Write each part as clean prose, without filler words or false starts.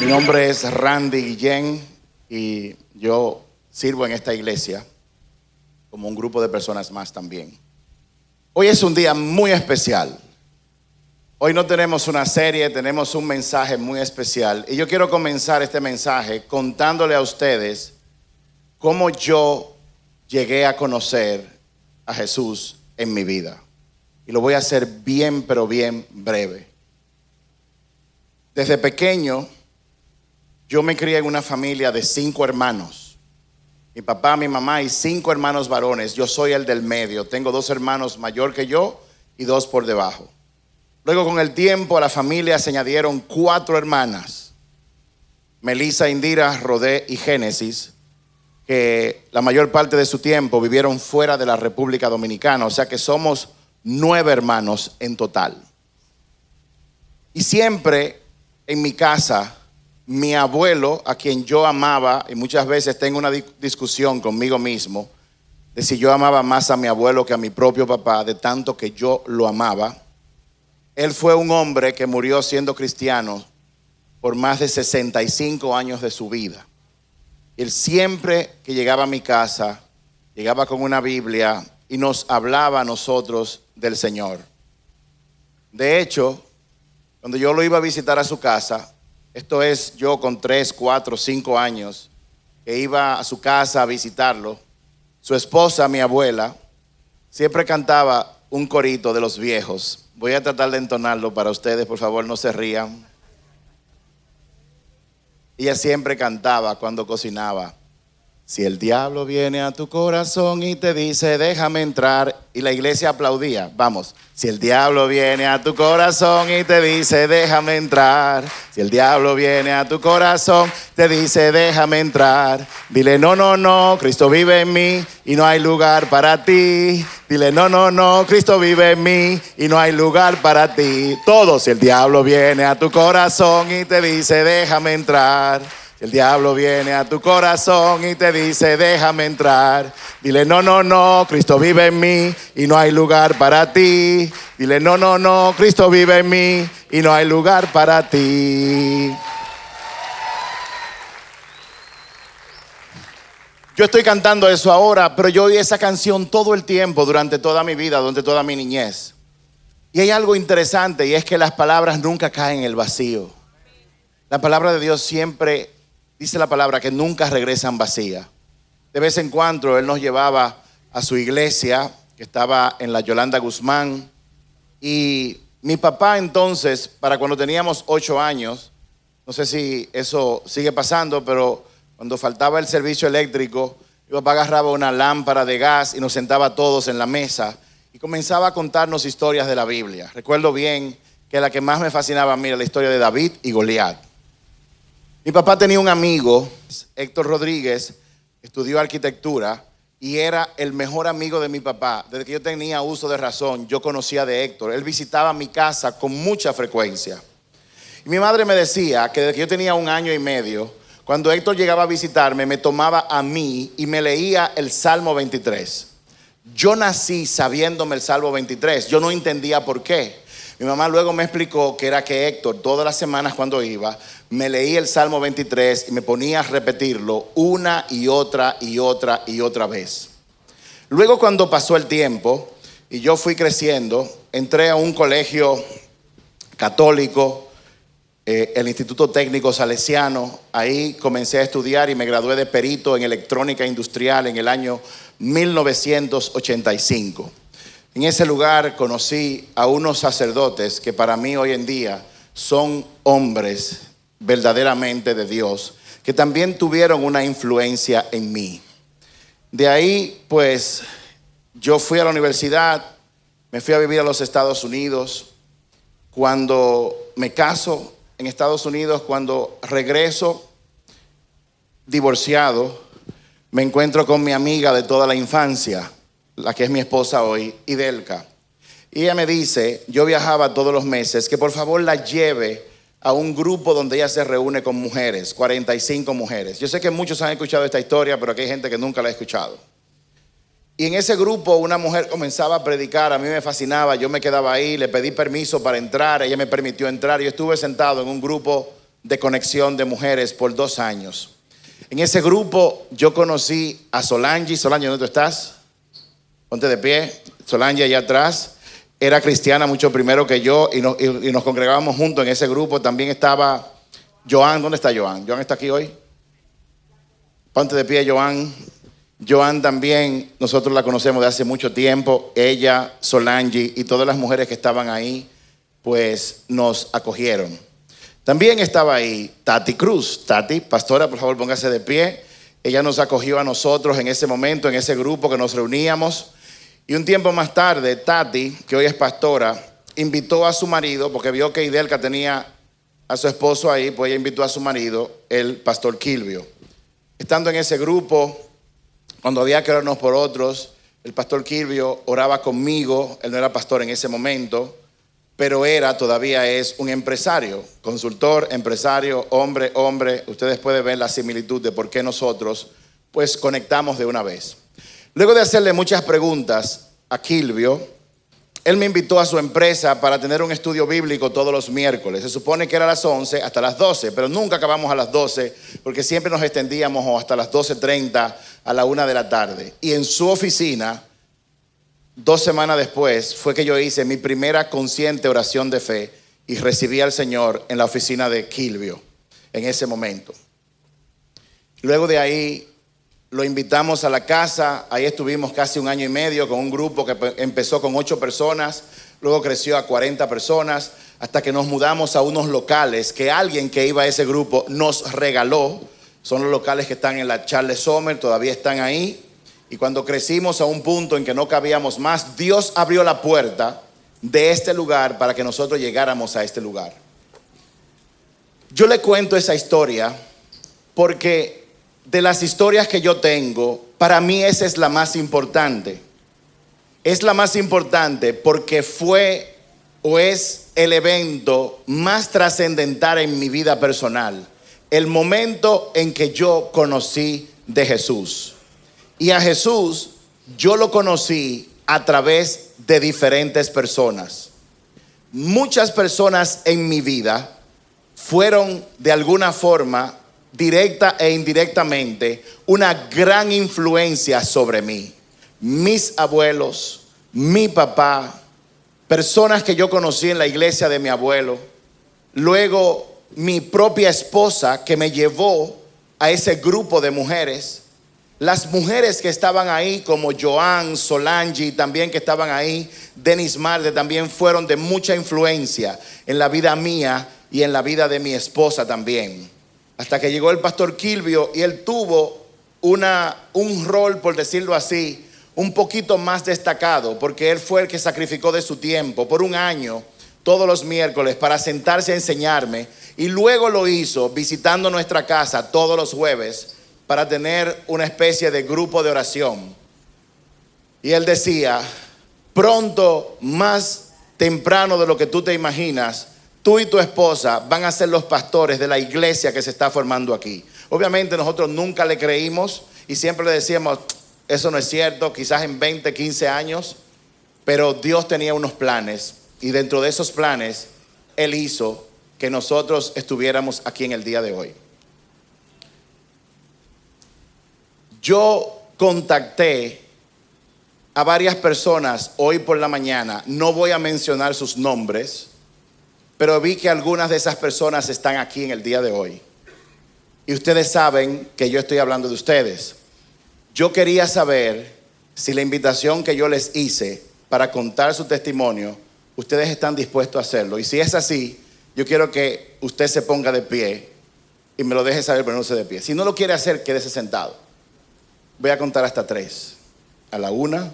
Mi nombre es Randy Guillén y yo sirvo en esta iglesia como un grupo de personas más también. Hoy es un día muy especial. Hoy no tenemos una serie, tenemos un mensaje muy especial. Y yo quiero comenzar este mensaje contándole a ustedes cómo yo llegué a conocer a Jesús en mi vida. Y lo voy a hacer bien, pero bien breve. Desde pequeño, yo me crié en una familia de 5 hermanos. Mi papá, mi mamá y 5 hermanos varones. Yo soy el del medio. Tengo 2 hermanos mayor que yo y 2 por debajo. Luego, con el tiempo, a la familia se añadieron 4 hermanas. Melissa, Indira, Rodé y Génesis, que la mayor parte de su tiempo vivieron fuera de la República Dominicana. O sea que somos 9 hermanos en total. Y siempre en mi casa, mi abuelo, a quien yo amaba, y muchas veces tengo una discusión conmigo mismo, de si yo amaba más a mi abuelo que a mi propio papá, de tanto que yo lo amaba. Él fue un hombre que murió siendo cristiano por más de 65 años de su vida. Él siempre que llegaba a mi casa, llegaba con una Biblia y nos hablaba a nosotros del Señor. De hecho, cuando yo lo iba a visitar a su casa, esto es yo con 3, 4, 5 años, que iba a su casa a visitarlo, su esposa, mi abuela, siempre cantaba un corito de los viejos. Voy a tratar de entonarlo para ustedes, por favor, no se rían. Ella siempre cantaba cuando cocinaba: si el diablo viene a tu corazón y te dice déjame entrar, y la iglesia aplaudía. Vamos. Si el diablo viene a tu corazón y te dice déjame entrar, si el diablo viene a tu corazón, te dice déjame entrar, dile no, no, no, Cristo vive en mí y no hay lugar para ti. Dile no, no, no, Cristo vive en mí y no hay lugar para ti. Todo. Si el diablo viene a tu corazón y te dice déjame entrar, el diablo viene a tu corazón y te dice déjame entrar, dile no, no, no, Cristo vive en mí y no hay lugar para ti. Dile no, no, no, Cristo vive en mí y no hay lugar para ti. Yo estoy cantando eso ahora, pero yo oí esa canción todo el tiempo, durante toda mi vida, durante toda mi niñez. Y hay algo interesante, y es que las palabras nunca caen en el vacío. La palabra de Dios siempre, dice la palabra, que nunca regresan vacías. De vez en cuando Él nos llevaba a su iglesia, que estaba en la Yolanda Guzmán. Y mi papá entonces, para cuando teníamos 8 años, no sé si eso sigue pasando, pero cuando faltaba el servicio eléctrico, mi papá agarraba una lámpara de gas y nos sentaba todos en la mesa y comenzaba a contarnos historias de la Biblia. Recuerdo bien que la que más me fascinaba a mí era la historia de David y Goliat. Mi papá tenía un amigo, Héctor Rodríguez, estudió arquitectura y era el mejor amigo de mi papá. Desde que yo tenía uso de razón, yo conocía de Héctor. Él visitaba mi casa con mucha frecuencia. Y mi madre me decía que desde que yo tenía 1 año y medio, cuando Héctor llegaba a visitarme, me tomaba a mí y me leía el Salmo 23. Yo nací sabiéndome el Salmo 23. Yo no entendía por qué. Mi mamá luego me explicó que era que Héctor, todas las semanas cuando iba, me leía el Salmo 23 y me ponía a repetirlo una y otra y otra y otra vez. Luego, cuando pasó el tiempo y yo fui creciendo, entré a un colegio católico, el Instituto Técnico Salesiano. Ahí comencé a estudiar y me gradué de perito en electrónica industrial en el año 1985. En ese lugar conocí a unos sacerdotes que para mí hoy en día son hombres verdaderamente de Dios, que también tuvieron una influencia en mí. De ahí, pues, yo fui a la universidad, me fui a vivir a los Estados Unidos. Cuando me caso en Estados Unidos, cuando regreso divorciado, me encuentro con mi amiga de toda la infancia, la que es mi esposa hoy, Idelka. Y ella me dice, yo viajaba todos los meses, que por favor la lleve a un grupo donde ella se reúne con mujeres, 45 mujeres. Yo sé que muchos han escuchado esta historia, pero aquí hay gente que nunca la ha escuchado. Y en ese grupo una mujer comenzaba a predicar, a mí me fascinaba, yo me quedaba ahí, le pedí permiso para entrar, ella me permitió entrar. Yo estuve sentado en un grupo de conexión de mujeres por 2 años. En ese grupo yo conocí a Solange. Solange, ¿dónde tú estás? Ponte de pie. Solange allá atrás. Era cristiana mucho primero que yo y nos congregábamos juntos en ese grupo. También estaba Joan. ¿Dónde está Joan? ¿Joan está aquí hoy? Ponte de pie, Joan. Joan también, nosotros la conocemos de hace mucho tiempo. Ella, Solange y todas las mujeres que estaban ahí, pues nos acogieron. También estaba ahí Tati Cruz. Tati, pastora, por favor, póngase de pie. Ella nos acogió a nosotros en ese momento, en ese grupo que nos reuníamos. Y un tiempo más tarde, Tati, que hoy es pastora, invitó a su marido, porque vio que Idelka tenía a su esposo ahí, pues ella invitó a su marido, el pastor Kilvio. Estando en ese grupo, cuando había que orarnos por otros, el pastor Kilvio oraba conmigo. Él no era pastor en ese momento, pero todavía es un empresario, consultor, empresario, hombre. Ustedes pueden ver la similitud de por qué nosotros pues conectamos de una vez. Luego de hacerle muchas preguntas a Kilvio, él me invitó a su empresa para tener un estudio bíblico todos los miércoles. Se supone que era a las 11 hasta las 12, pero nunca acabamos a las 12 porque siempre nos extendíamos hasta las 12:30 a la 1 de la tarde. Y en su oficina, 2 semanas después, fue que yo hice mi primera consciente oración de fe y recibí al Señor en la oficina de Kilvio en ese momento. Luego de ahí lo invitamos a la casa. Ahí estuvimos casi 1 año y medio con un grupo que empezó con 8 personas, luego creció a 40 personas, hasta que nos mudamos a unos locales que alguien que iba a ese grupo nos regaló. Son los locales que están en la Charles Sommer, todavía están ahí. Y cuando crecimos a un punto en que no cabíamos más, Dios abrió la puerta de este lugar para que nosotros llegáramos a este lugar. Yo le cuento esa historia porque de las historias que yo tengo, para mí esa es la más importante. Es la más importante porque fue o es el evento más trascendental en mi vida personal. El momento en que yo conocí de Jesús. Y a Jesús yo lo conocí a través de diferentes personas. Muchas personas en mi vida fueron de alguna forma, directa e indirectamente, una gran influencia sobre mí. Mis abuelos, mi papá, personas que yo conocí en la iglesia de mi abuelo, luego mi propia esposa que me llevó a ese grupo de mujeres. Las mujeres que estaban ahí, como Joan, Solange, también que estaban ahí, Denis Marte, también fueron de mucha influencia en la vida mía y en la vida de mi esposa también. Hasta que llegó el pastor Kilvio y él tuvo un rol, por decirlo así, un poquito más destacado, porque él fue el que sacrificó de su tiempo por 1 año, todos los miércoles, para sentarse a enseñarme, y luego lo hizo visitando nuestra casa todos los jueves, para tener una especie de grupo de oración. Y él decía: pronto, más temprano de lo que tú te imaginas, tú y tu esposa van a ser los pastores de la iglesia que se está formando aquí. Obviamente nosotros nunca le creímos y siempre le decíamos: eso no es cierto, quizás en 20, 15 años. Pero Dios tenía unos planes, y dentro de esos planes Él hizo que nosotros estuviéramos aquí en el día de hoy. Yo contacté a varias personas hoy por la mañana. No voy a mencionar sus nombres, pero vi que algunas de esas personas están aquí en el día de hoy. Y ustedes saben que yo estoy hablando de ustedes. Yo quería saber si la invitación que yo les hice para contar su testimonio, ustedes están dispuestos a hacerlo. Y si es así, yo quiero que usted se ponga de pie y me lo deje saber poniéndose de pie. Si no lo quiere hacer, quédese sentado. Voy a contar hasta 3. A la 1.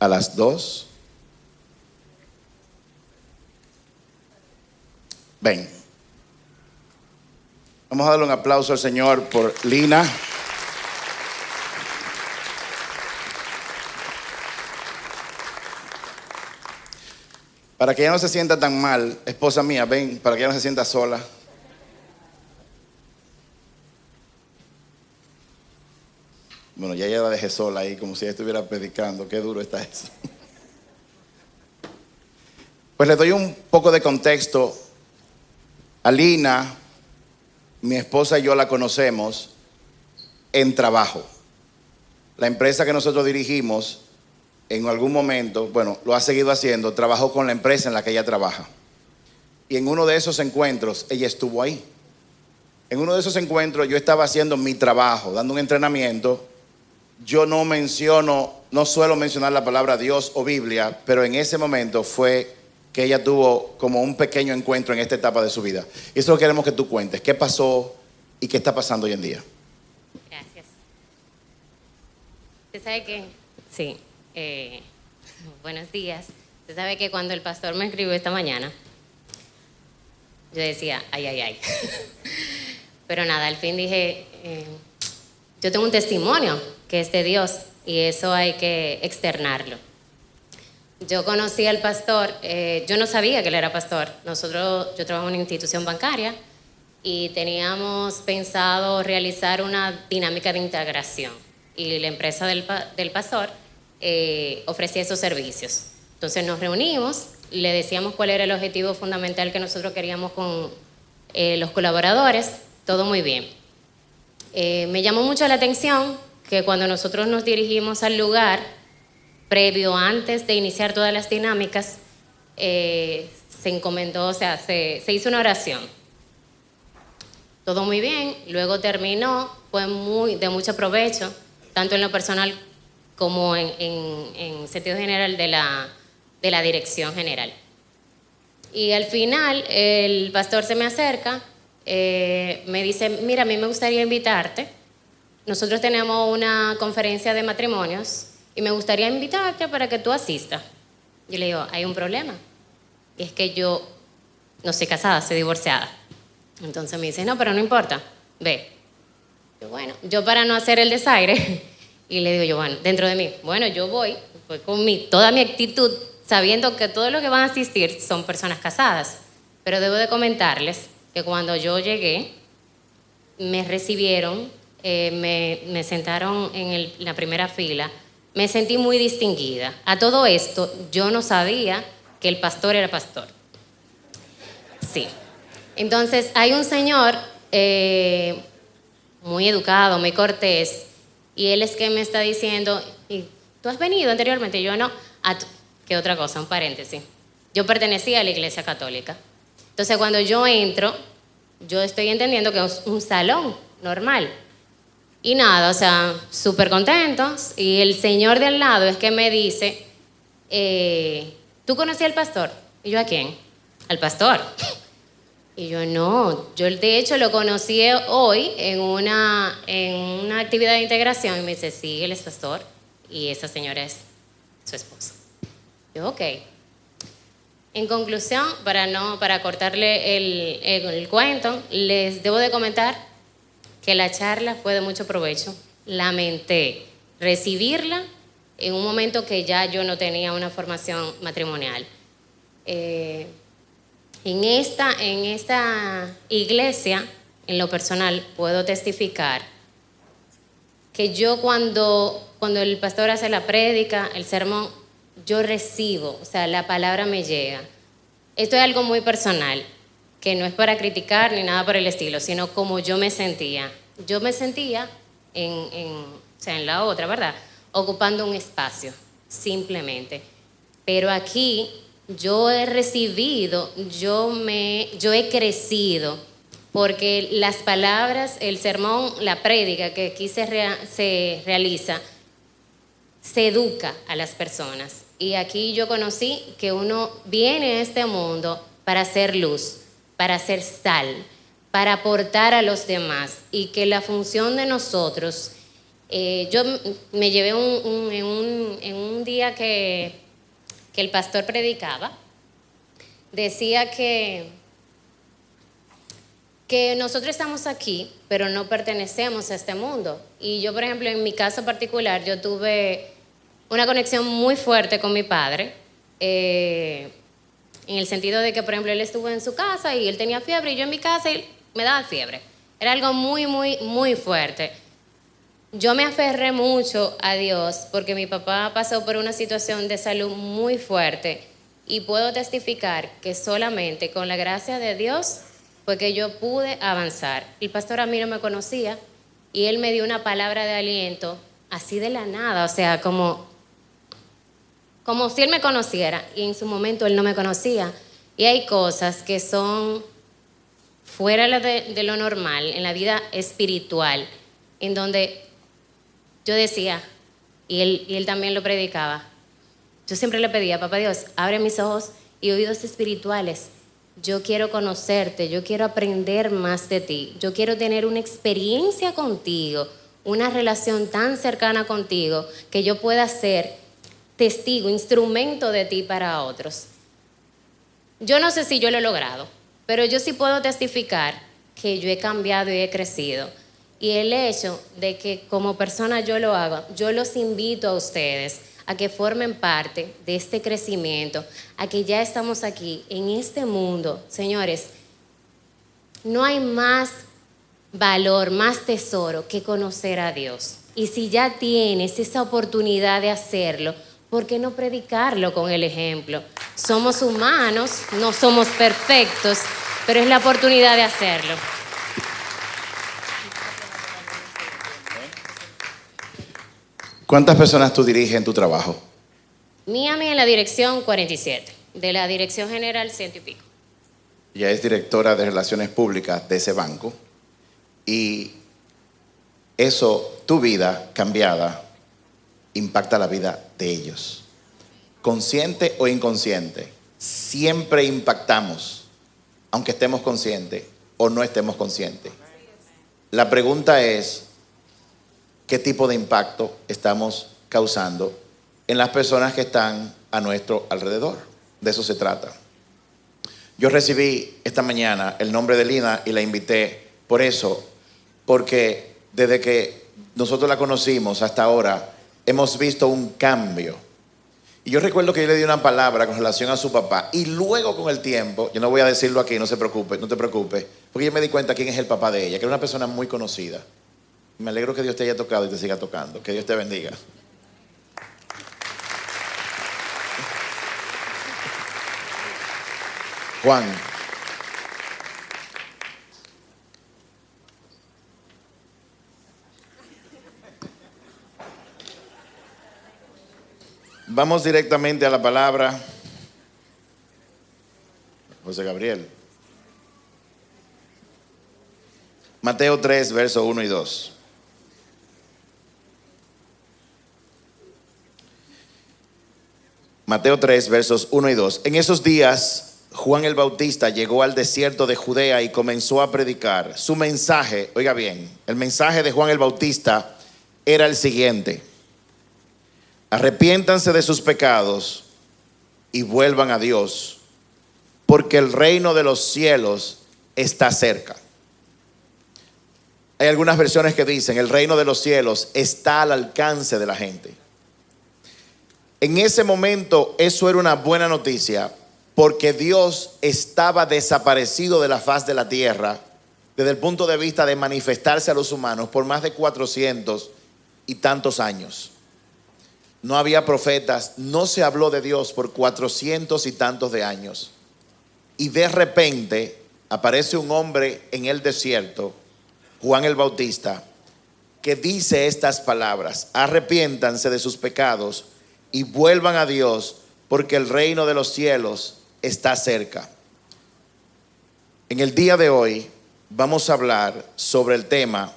A las 2. Ven. Vamos a darle un aplauso al Señor por Lina. Para que ella no se sienta tan mal, esposa mía, ven, para que ella no se sienta sola. Bueno, ya ella la dejé sola ahí, como si ella estuviera predicando. Qué duro está eso. Pues le doy un poco de contexto. Alina, mi esposa y yo la conocemos en trabajo. La empresa que nosotros dirigimos, en algún momento, bueno, lo ha seguido haciendo, trabajó con la empresa en la que ella trabaja. Y en uno de esos encuentros, ella estuvo ahí. En uno de esos encuentros yo estaba haciendo mi trabajo, dando un entrenamiento. Yo no suelo mencionar la palabra Dios o Biblia, pero en ese momento fue que ella tuvo como un pequeño encuentro en esta etapa de su vida. Y eso queremos que tú cuentes. ¿Qué pasó y qué está pasando hoy en día? Gracias. Usted sabe que, sí, buenos días. Usted sabe que cuando el pastor me escribió esta mañana, yo decía, ay, ay, ay. Pero nada, al fin dije, yo tengo un testimonio que es de Dios y eso hay que externarlo. Yo conocí al pastor, yo no sabía que él era pastor. Yo trabajo en una institución bancaria y teníamos pensado realizar una dinámica de integración y la empresa del pastor ofrecía esos servicios. Entonces nos reunimos, le decíamos cuál era el objetivo fundamental que nosotros queríamos con los colaboradores, todo muy bien. Me llamó mucho la atención que cuando nosotros nos dirigimos al lugar, previo, antes de iniciar todas las dinámicas, se encomendó, o sea, se hizo una oración. Todo muy bien, luego terminó, fue de mucho provecho, tanto en lo personal como en sentido general de la dirección general. Y al final, el pastor se me acerca, me dice, mira, a mí me gustaría invitarte. Nosotros tenemos una conferencia de matrimonios y me gustaría invitarte para que tú asistas. Yo le digo, hay un problema. Y es que yo no soy casada, soy divorciada. Entonces me dice, no, pero no importa, ve. Yo, bueno, yo para no hacer el desaire, y le digo yo, bueno, dentro de mí, bueno, yo voy con toda mi actitud, sabiendo que todos los que van a asistir son personas casadas. Pero debo de comentarles que cuando yo llegué, me recibieron, me sentaron en la primera fila, me sentí muy distinguida. A todo esto, yo no sabía que el pastor era pastor. Sí. Entonces, hay un señor muy educado, muy cortés, y él es que me está diciendo, ¿y tú has venido anteriormente? Yo no. ¿Qué otra cosa? Un paréntesis. Yo pertenecía a la iglesia católica. Entonces, cuando yo entro, yo estoy entendiendo que es un salón normal. Y nada, o sea, súper contentos. Y el señor de al lado es que me dice, ¿tú conocías al pastor? Y yo, ¿a quién? Al pastor. Y yo, no, yo de hecho lo conocí hoy en una actividad de integración. Y me dice, sí, él es pastor. Y esa señora es su esposa. Yo, ok. En conclusión, para cortarle el cuento, les debo de comentar que la charla fue de mucho provecho. Lamenté recibirla en un momento que ya yo no tenía una formación matrimonial. En esta iglesia, en lo personal, puedo testificar que yo cuando el pastor hace la prédica, el sermón, yo recibo, o sea, la palabra me llega. Esto es algo muy personal, que no es para criticar ni nada por el estilo, sino como yo me sentía. Yo me sentía en la otra, ¿verdad? Ocupando un espacio, simplemente. Pero aquí yo he recibido, yo he crecido, porque las palabras, el sermón, la prédica que aquí se realiza, se educa a las personas. Y aquí yo conocí que uno viene a este mundo para hacer luz, para hacer sal, para aportar a los demás, y que la función de nosotros, yo me llevé en un día que el pastor predicaba, decía que nosotros estamos aquí, pero no pertenecemos a este mundo. Y yo, por ejemplo, en mi caso particular, yo tuve una conexión muy fuerte con mi padre, en el sentido de que, por ejemplo, él estuvo en su casa y él tenía fiebre, y yo en mi casa y me daba fiebre. Era algo muy, muy, muy fuerte. Yo me aferré mucho a Dios porque mi papá pasó por una situación de salud muy fuerte Y puedo testificar que solamente con la gracia de Dios fue que yo pude avanzar. El pastor a mí no me conocía y él me dio una palabra de aliento así de la nada, o sea, como si él me conociera, y en su momento él no me conocía. Y hay cosas que son fuera de lo normal, en la vida espiritual, en donde yo decía, y él también lo predicaba, yo siempre le pedía, papá Dios, abre mis ojos y oídos espirituales. Yo quiero conocerte, yo quiero aprender más de ti, yo quiero tener una experiencia contigo, una relación tan cercana contigo que yo pueda ser testigo, instrumento de ti para otros. Yo no sé si yo lo he logrado, pero yo sí puedo testificar que yo he cambiado y he crecido. Y el hecho de que como persona yo lo haga, yo los invito a ustedes a que formen parte de este crecimiento, a que ya estamos aquí en este mundo. Señores, no hay más valor, más tesoro que conocer a Dios. Y si ya tienes esa oportunidad de hacerlo, ¿por qué no predicarlo con el ejemplo? Somos humanos, no somos perfectos, pero es la oportunidad de hacerlo. ¿Cuántas personas tú diriges en tu trabajo? Miami en la dirección 47, de la dirección general 100 y pico. Ella es directora de Relaciones Públicas de ese banco. Y eso, tu vida cambiada, impacta la vida de ellos. Consciente o inconsciente, siempre impactamos, aunque estemos conscientes o no estemos conscientes. La pregunta es, ¿qué tipo de impacto estamos causando en las personas que están a nuestro alrededor? De eso se trata. Yo recibí esta mañana el nombre de Lina y la invité por eso, porque desde que nosotros la conocimos hasta ahora, hemos visto un cambio. Y yo recuerdo que yo le di una palabra con relación a su papá, y luego con el tiempo, yo no voy a decirlo aquí, no se preocupe, no te preocupes, porque yo me di cuenta quién es el papá de ella, que era una persona muy conocida. Me alegro que Dios te haya tocado y te siga tocando. Que Dios te bendiga. Juan. Vamos directamente a la palabra. José Gabriel. Mateo 3, versos 1 y 2. Mateo 3, versos 1 y 2. En esos días, Juan el Bautista llegó al desierto de Judea y comenzó a predicar. Su mensaje, oiga bien, el mensaje de Juan el Bautista era el siguiente: arrepiéntanse de sus pecados y vuelvan a Dios, porque el reino de los cielos está cerca. Hay algunas versiones que dicen el reino de los cielos está al alcance de la gente. En ese momento eso era una buena noticia, porque Dios estaba desaparecido de la faz de la tierra desde el punto de vista de manifestarse a los humanos por más de 400 y tantos años. No había profetas, no se habló de Dios por 400 y tantos de años. Y de repente aparece un hombre en el desierto, Juan el Bautista, que dice estas palabras: arrepiéntanse de sus pecados y vuelvan a Dios, porque el reino de los cielos está cerca. En el día de hoy vamos a hablar sobre el tema: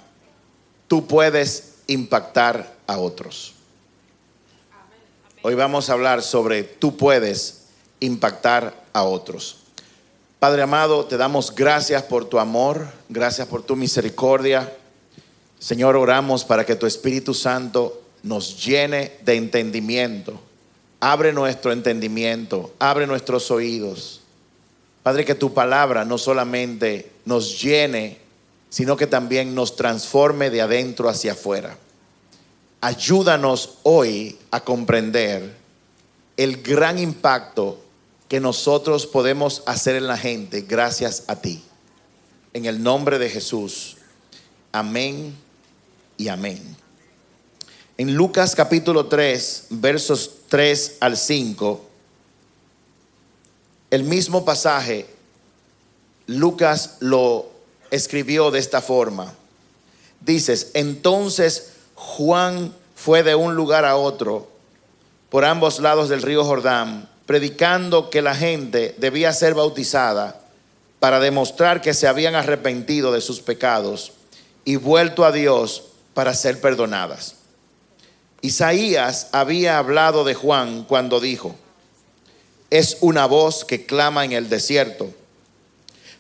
tú puedes impactar a otros. Hoy vamos a hablar sobre tú puedes impactar a otros. Padre amado, te damos gracias por tu amor, gracias por tu misericordia. Señor, oramos para que tu Espíritu Santo nos llene de entendimiento. Abre nuestro entendimiento, abre nuestros oídos. Padre, que tu palabra no solamente nos llene, sino que también nos transforme de adentro hacia afuera. Ayúdanos hoy a comprender el gran impacto que nosotros podemos hacer en la gente gracias a ti. En el nombre de Jesús. Amén y amén. En Lucas capítulo 3, versos 3 al 5, el mismo pasaje, Lucas lo escribió de esta forma. Dices, entonces Juan fue de un lugar a otro, por ambos lados del río Jordán, predicando que la gente debía ser bautizada para demostrar que se habían arrepentido de sus pecados y vuelto a Dios para ser perdonadas. Isaías había hablado de Juan cuando dijo, es una voz que clama en el desierto,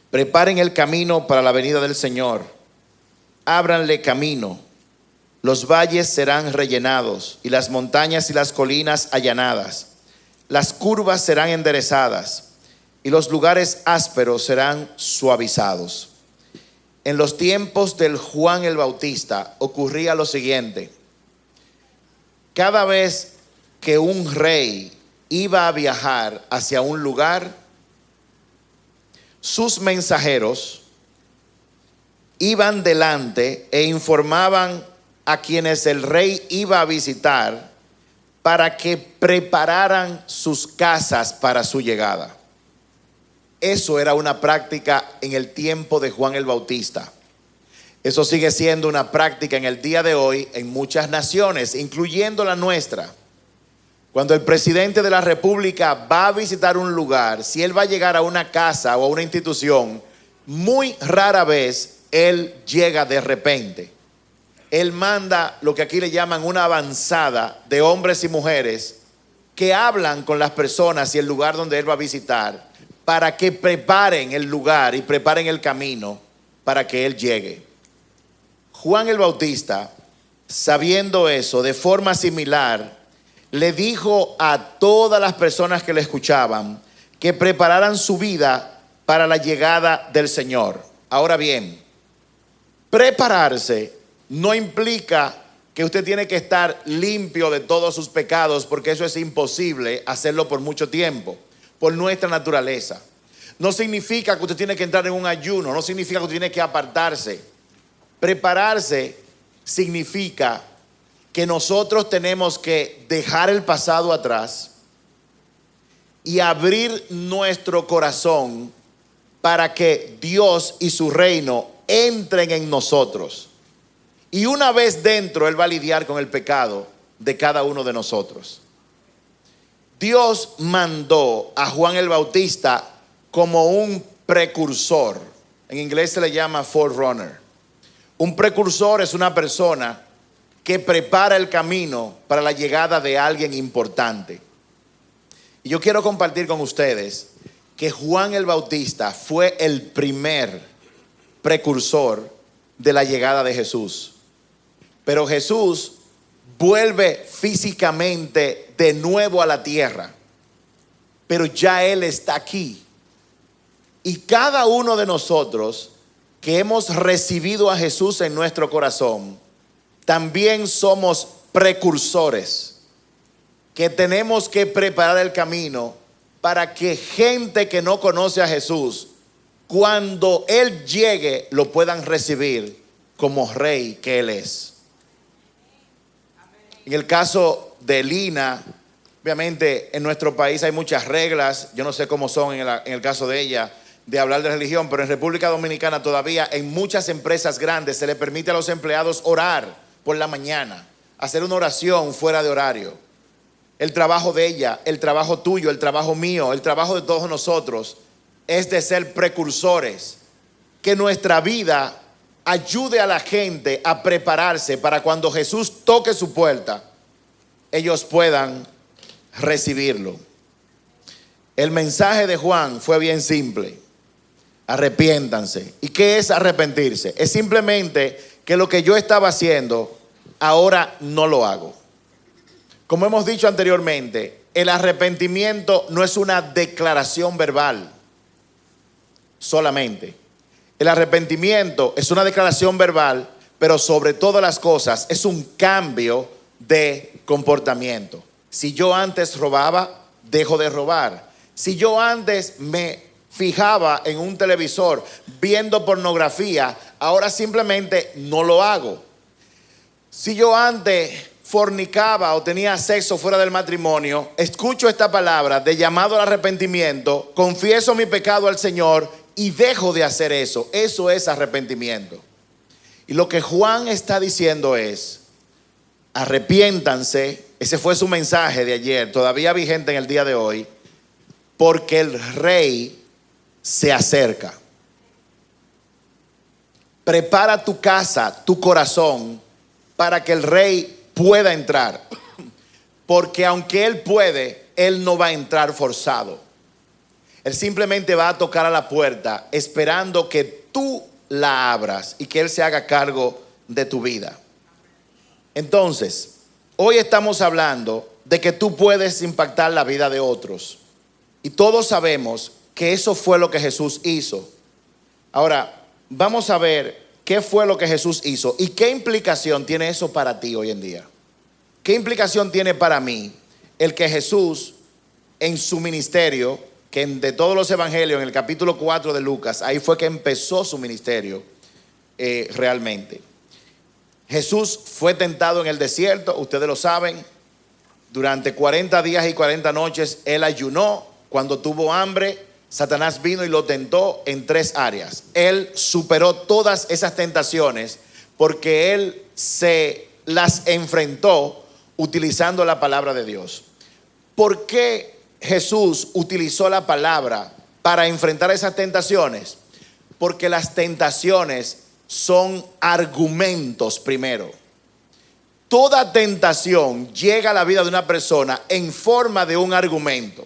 preparen el camino para la venida del Señor, ábranle camino, los valles serán rellenados y las montañas y las colinas allanadas, las curvas serán enderezadas y los lugares ásperos serán suavizados. En los tiempos del Juan el Bautista ocurría lo siguiente: cada vez que un rey iba a viajar hacia un lugar, sus mensajeros iban delante e informaban a quienes el rey iba a visitar para que prepararan sus casas para su llegada. Eso era una práctica en el tiempo de Juan el Bautista. Eso sigue siendo una práctica en el día de hoy en muchas naciones, incluyendo la nuestra. Cuando el presidente de la República va a visitar un lugar, si él va a llegar a una casa o a una institución, muy rara vez él llega de repente. Él manda lo que aquí le llaman una avanzada de hombres y mujeres que hablan con las personas y el lugar donde él va a visitar para que preparen el lugar y preparen el camino para que él llegue. Juan el Bautista, sabiendo eso, de forma similar, le dijo a todas las personas que le escuchaban que prepararan su vida para la llegada del Señor. Ahora bien, prepararse no implica que usted tiene que estar limpio de todos sus pecados, porque eso es imposible hacerlo por mucho tiempo, por nuestra naturaleza. No significa que usted tiene que entrar en un ayuno, no significa que usted tiene que apartarse. Prepararse significa que nosotros tenemos que dejar el pasado atrás y abrir nuestro corazón para que Dios y su reino entren en nosotros. Y una vez dentro, Él va a lidiar con el pecado de cada uno de nosotros. Dios mandó a Juan el Bautista como un precursor. En inglés se le llama forerunner. Un precursor es una persona que prepara el camino para la llegada de alguien importante. Y yo quiero compartir con ustedes que Juan el Bautista fue el primer precursor de la llegada de Jesús. Pero Jesús vuelve físicamente de nuevo a la tierra, pero ya Él está aquí. Y cada uno de nosotros que hemos recibido a Jesús en nuestro corazón, también somos precursores, que tenemos que preparar el camino para que gente que no conoce a Jesús, cuando Él llegue, lo puedan recibir como rey que Él es. En el caso de Lina, obviamente en nuestro país hay muchas reglas, yo no sé cómo son en el caso de ella, de hablar de religión, pero en República Dominicana todavía en muchas empresas grandes se le permite a los empleados orar por la mañana, hacer una oración fuera de horario. El trabajo de ella, el trabajo tuyo, el trabajo mío, el trabajo de todos nosotros es de ser precursores, que nuestra vida ayude a la gente a prepararse para cuando Jesús toque su puerta, ellos puedan recibirlo. El mensaje de Juan fue bien simple: arrepiéntanse. ¿Y qué es arrepentirse? Es simplemente que lo que yo estaba haciendo, ahora no lo hago. Como hemos dicho anteriormente, el arrepentimiento no es una declaración verbal solamente. El arrepentimiento es una declaración verbal, pero sobre todas las cosas es un cambio de comportamiento. Si yo antes robaba, dejo de robar. Si yo antes me fijaba en un televisor viendo pornografía, ahora simplemente no lo hago. Si yo antes fornicaba o tenía sexo fuera del matrimonio, escucho esta palabra de llamado al arrepentimiento, confieso mi pecado al Señor y dejo de hacer eso. Eso es arrepentimiento. Y lo que Juan está diciendo es: arrepiéntanse. Ese fue su mensaje de ayer, todavía vigente en el día de hoy, porque el rey se acerca. Prepara tu casa, tu corazón, para que el rey pueda entrar. Porque aunque él puede, él no va a entrar forzado. Él simplemente va a tocar a la puerta esperando que tú la abras y que él se haga cargo de tu vida. Entonces, hoy estamos hablando de que tú puedes impactar la vida de otros. Y todos sabemos que eso fue lo que Jesús hizo. Ahora, vamos a ver qué fue lo que Jesús hizo y qué implicación tiene eso para ti hoy en día. ¿Qué implicación tiene para mí el que Jesús en su ministerio, que de todos los evangelios, en el capítulo 4 de Lucas, ahí fue que empezó su ministerio realmente? Jesús fue tentado en el desierto, ustedes lo saben. Durante 40 días y 40 noches él ayunó. Cuando tuvo hambre, Satanás vino y lo tentó en 3 áreas. Él superó todas esas tentaciones porque él se las enfrentó utilizando la palabra de Dios. ¿Por qué Jesús utilizó la palabra para enfrentar esas tentaciones? Porque las tentaciones son argumentos primero. Toda tentación llega a la vida de una persona en forma de un argumento.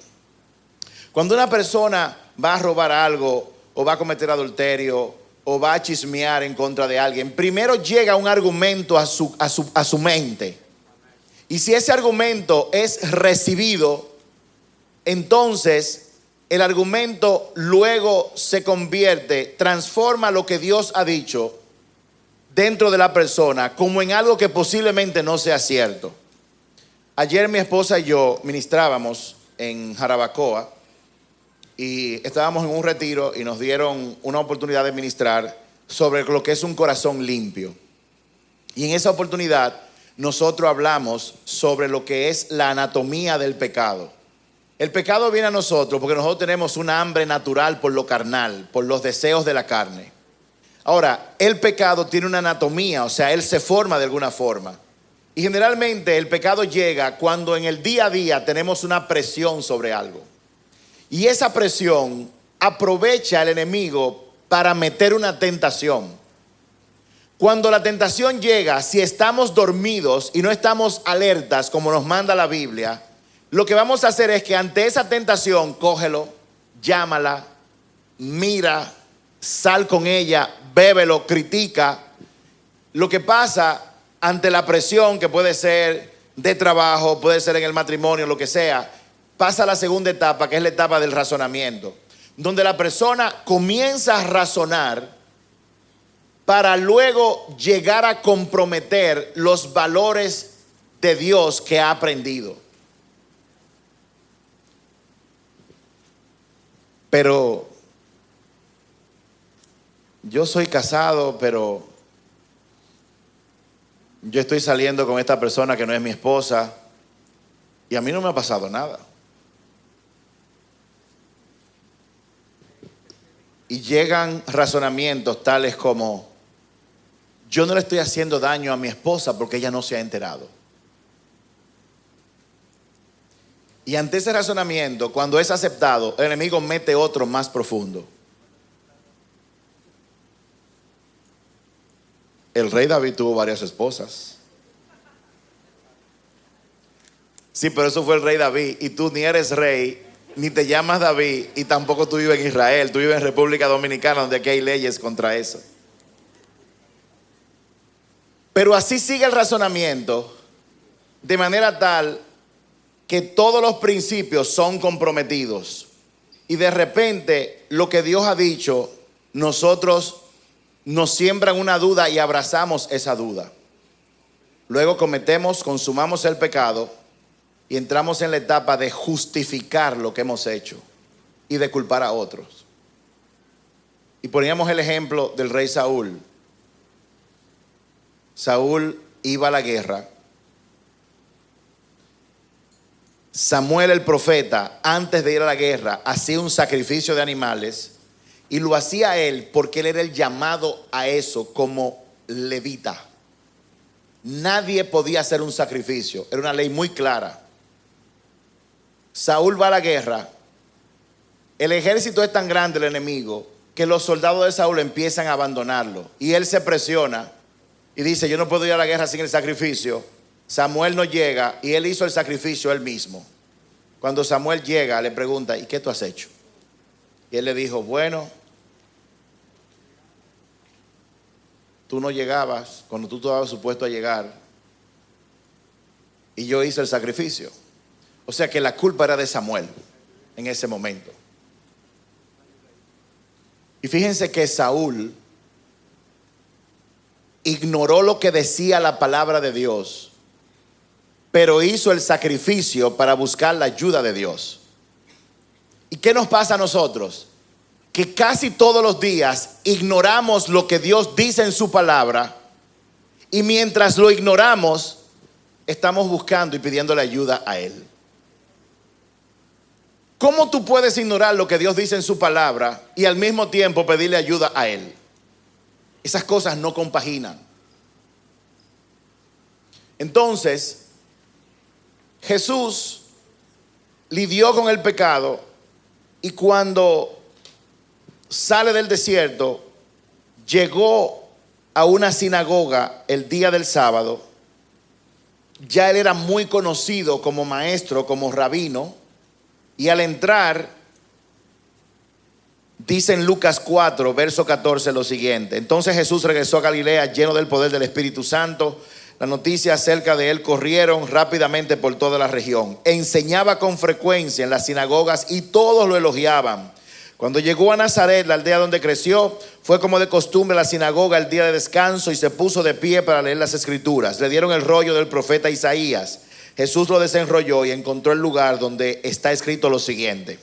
Cuando una persona va a robar algo, o va a cometer adulterio, o va a chismear en contra de alguien, primero llega un argumento a su mente. Y si ese argumento es recibido, entonces el argumento luego se convierte, transforma lo que Dios ha dicho dentro de la persona como en algo que posiblemente no sea cierto. Ayer mi esposa y yo ministrábamos en Jarabacoa y estábamos en un retiro y nos dieron una oportunidad de ministrar sobre lo que es un corazón limpio. Y en esa oportunidad nosotros hablamos sobre lo que es la anatomía del pecado. El pecado viene a nosotros porque nosotros tenemos una hambre natural por lo carnal, por los deseos de la carne. Ahora, el pecado tiene una anatomía, o sea, él se forma de alguna forma. Y generalmente el pecado llega cuando en el día a día tenemos una presión sobre algo. Y esa presión aprovecha el enemigo para meter una tentación. Cuando la tentación llega, si estamos dormidos y no estamos alertas como nos manda la Biblia, lo que vamos a hacer es que ante esa tentación, cógelo, llámala, mira, sal con ella, bébelo, critica. Lo que pasa ante la presión, que puede ser de trabajo, puede ser en el matrimonio, lo que sea, pasa a la segunda etapa, que es la etapa del razonamiento, donde la persona comienza a razonar para luego llegar a comprometer los valores de Dios que ha aprendido. Pero yo soy casado, pero yo estoy saliendo con esta persona que no es mi esposa y a mí no me ha pasado nada. Y llegan razonamientos tales como: yo no le estoy haciendo daño a mi esposa porque ella no se ha enterado. Y ante ese razonamiento, cuando es aceptado, el enemigo mete otro más profundo. El rey David tuvo varias esposas. Sí, pero eso fue el rey David. Y tú ni eres rey, ni te llamas David, y tampoco tú vives en Israel. Tú vives en República Dominicana, donde aquí hay leyes contra eso. Pero así sigue el razonamiento, de manera tal que todos los principios son comprometidos. Y de repente, lo que Dios ha dicho, nosotros nos siembran una duda y abrazamos esa duda. Luego consumamos el pecado y entramos en la etapa de justificar lo que hemos hecho y de culpar a otros. Y poníamos el ejemplo del rey Saúl. Saúl iba a la guerra Samuel el profeta, antes de ir a la guerra, hacía un sacrificio de animales y lo hacía él porque él era el llamado a eso como levita. Nadie podía hacer un sacrificio, era una ley muy clara. Saúl va a la guerra, el ejército es tan grande, el enemigo, que los soldados de Saúl empiezan a abandonarlo y él se presiona y dice: yo no puedo ir a la guerra sin el sacrificio. Samuel no llega y él hizo el sacrificio él mismo. Cuando Samuel llega, le pregunta: ¿y qué tú has hecho? Y él le dijo: bueno, tú no llegabas cuando tú estabas supuesto a llegar y yo hice el sacrificio. O sea que la culpa era de Samuel en ese momento. Y fíjense que Saúl ignoró lo que decía la palabra de Dios, pero hizo el sacrificio para buscar la ayuda de Dios. ¿Y qué nos pasa a nosotros? Que casi todos los días ignoramos lo que Dios dice en su palabra, y mientras lo ignoramos, estamos buscando y pidiéndole ayuda a Él. ¿Cómo tú puedes ignorar lo que Dios dice en su palabra y al mismo tiempo pedirle ayuda a Él? Esas cosas no compaginan. Entonces, Jesús lidió con el pecado y cuando sale del desierto, llegó a una sinagoga el día del sábado. Ya él era muy conocido como maestro, como rabino. Y al entrar, dice en Lucas 4, verso 14 lo siguiente: entonces Jesús regresó a Galilea lleno del poder del Espíritu Santo. Las noticias acerca de él corrieron rápidamente por toda la región. Enseñaba con frecuencia en las sinagogas y todos lo elogiaban. Cuando llegó a Nazaret, la aldea donde creció, fue como de costumbre la sinagoga el día de descanso y se puso de pie para leer las escrituras. Le dieron el rollo del profeta Isaías. Jesús lo desenrolló y encontró el lugar donde está escrito lo siguiente: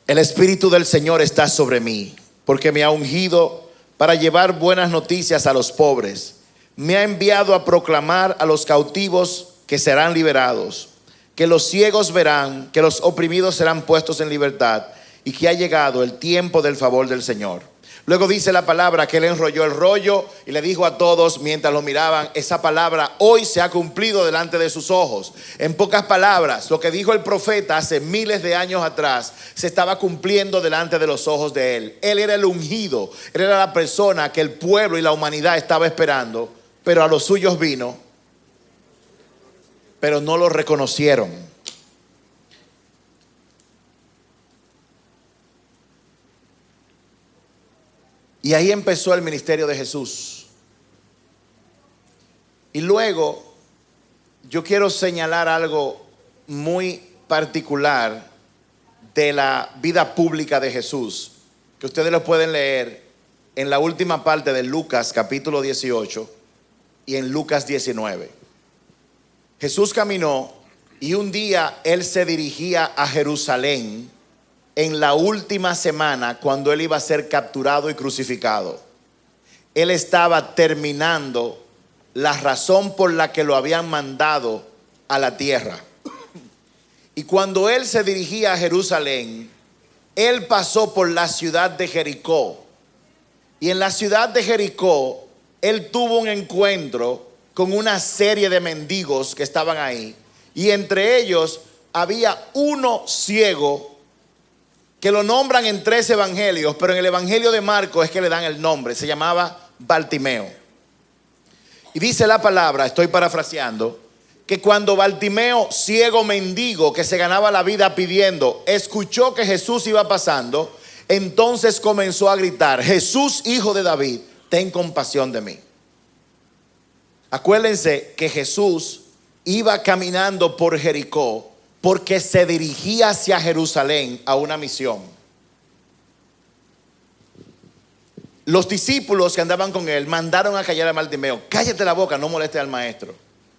el Espíritu del Señor está sobre mí, porque me ha ungido para llevar buenas noticias a los pobres. Me ha enviado a proclamar a los cautivos que serán liberados, que los ciegos verán, que los oprimidos serán puestos en libertad, y que ha llegado el tiempo del favor del Señor. Luego dice la palabra que él enrolló el rollo y le dijo a todos mientras lo miraban: esa palabra hoy se ha cumplido delante de sus ojos. En pocas palabras, lo que dijo el profeta hace miles de años atrás se estaba cumpliendo delante de los ojos de él. Él era el ungido, él era la persona que el pueblo y la humanidad estaba esperando, pero a los suyos vino, pero no lo reconocieron. Y ahí empezó el ministerio de Jesús. Y luego yo quiero señalar algo muy particular de la vida pública de Jesús, que ustedes lo pueden leer en la última parte de Lucas capítulo 18 y en Lucas 19. Jesús caminó y un día él se dirigía a Jerusalén en la última semana cuando él iba a ser capturado y crucificado. Él estaba terminando la razón por la que lo habían mandado a la tierra. Y cuando él se dirigía a Jerusalén, él pasó por la ciudad de Jericó. Y en la ciudad de Jericó, él tuvo un encuentro con una serie de mendigos que estaban ahí. Y entre ellos había uno ciego, que lo nombran en 3 evangelios, pero en el evangelio de Marcos es que le dan el nombre. Se llamaba Bartimeo. Y dice la palabra, estoy parafraseando, que cuando Bartimeo, ciego mendigo que se ganaba la vida pidiendo, escuchó que Jesús iba pasando, entonces comenzó a gritar: Jesús, hijo de David, ten compasión de mí. Acuérdense que Jesús iba caminando por Jericó porque se dirigía hacia Jerusalén a una misión. Los discípulos que andaban con él mandaron a callar a Bartimeo: cállate la boca, no molestes al maestro.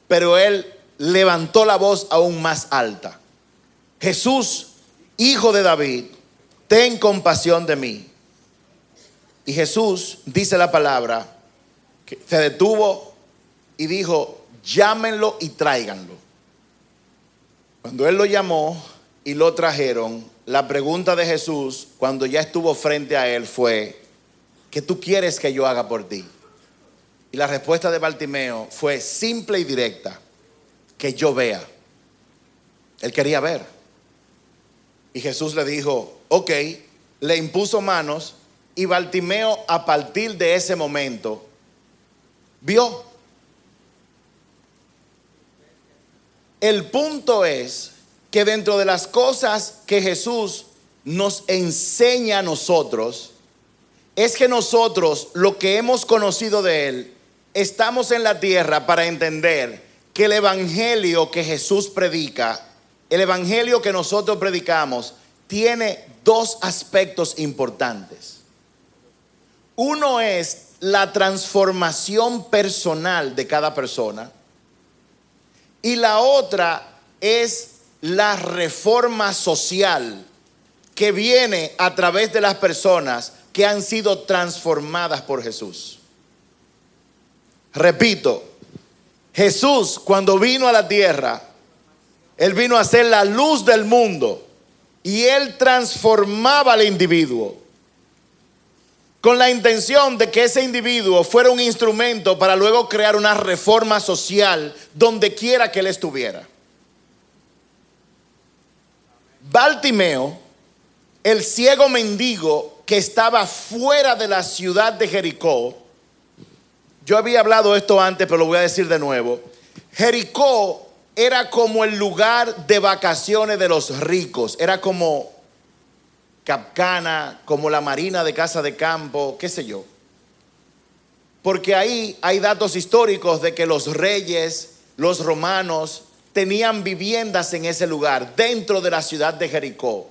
Pero él levantó la voz aún más alta: Jesús, hijo de David, ten compasión de mí. Y Jesús, dice la palabra, que se detuvo y dijo: llámenlo y tráiganlo. Cuando él lo llamó y lo trajeron, la pregunta de Jesús cuando ya estuvo frente a él fue: ¿qué tú quieres que yo haga por ti? Y la respuesta de Bartimeo fue simple y directa: que yo vea. Él quería ver. Y Jesús le dijo: ok, le impuso manos, y Bartimeo a partir de ese momento vio. El punto es que dentro de las cosas que Jesús nos enseña a nosotros, es que nosotros, lo que hemos conocido de Él, estamos en la tierra para entender que el evangelio que Jesús predica, el evangelio que nosotros predicamos, tiene dos aspectos importantes. Uno es la transformación personal de cada persona, y la otra es la reforma social que viene a través de las personas que han sido transformadas por Jesús. Repito, Jesús cuando vino a la tierra, Él vino a ser la luz del mundo, y Él transformaba al individuo con la intención de que ese individuo fuera un instrumento para luego crear una reforma social donde quiera que él estuviera. Bartimeo, el ciego mendigo que estaba fuera de la ciudad de Jericó, yo había hablado esto antes, pero lo voy a decir de nuevo. Jericó era como el lugar de vacaciones de los ricos, era como Capcana, como la Marina de Casa de Campo, qué sé yo. Porque ahí hay datos históricos de que los reyes, los romanos, tenían viviendas en ese lugar, dentro de la ciudad de Jericó.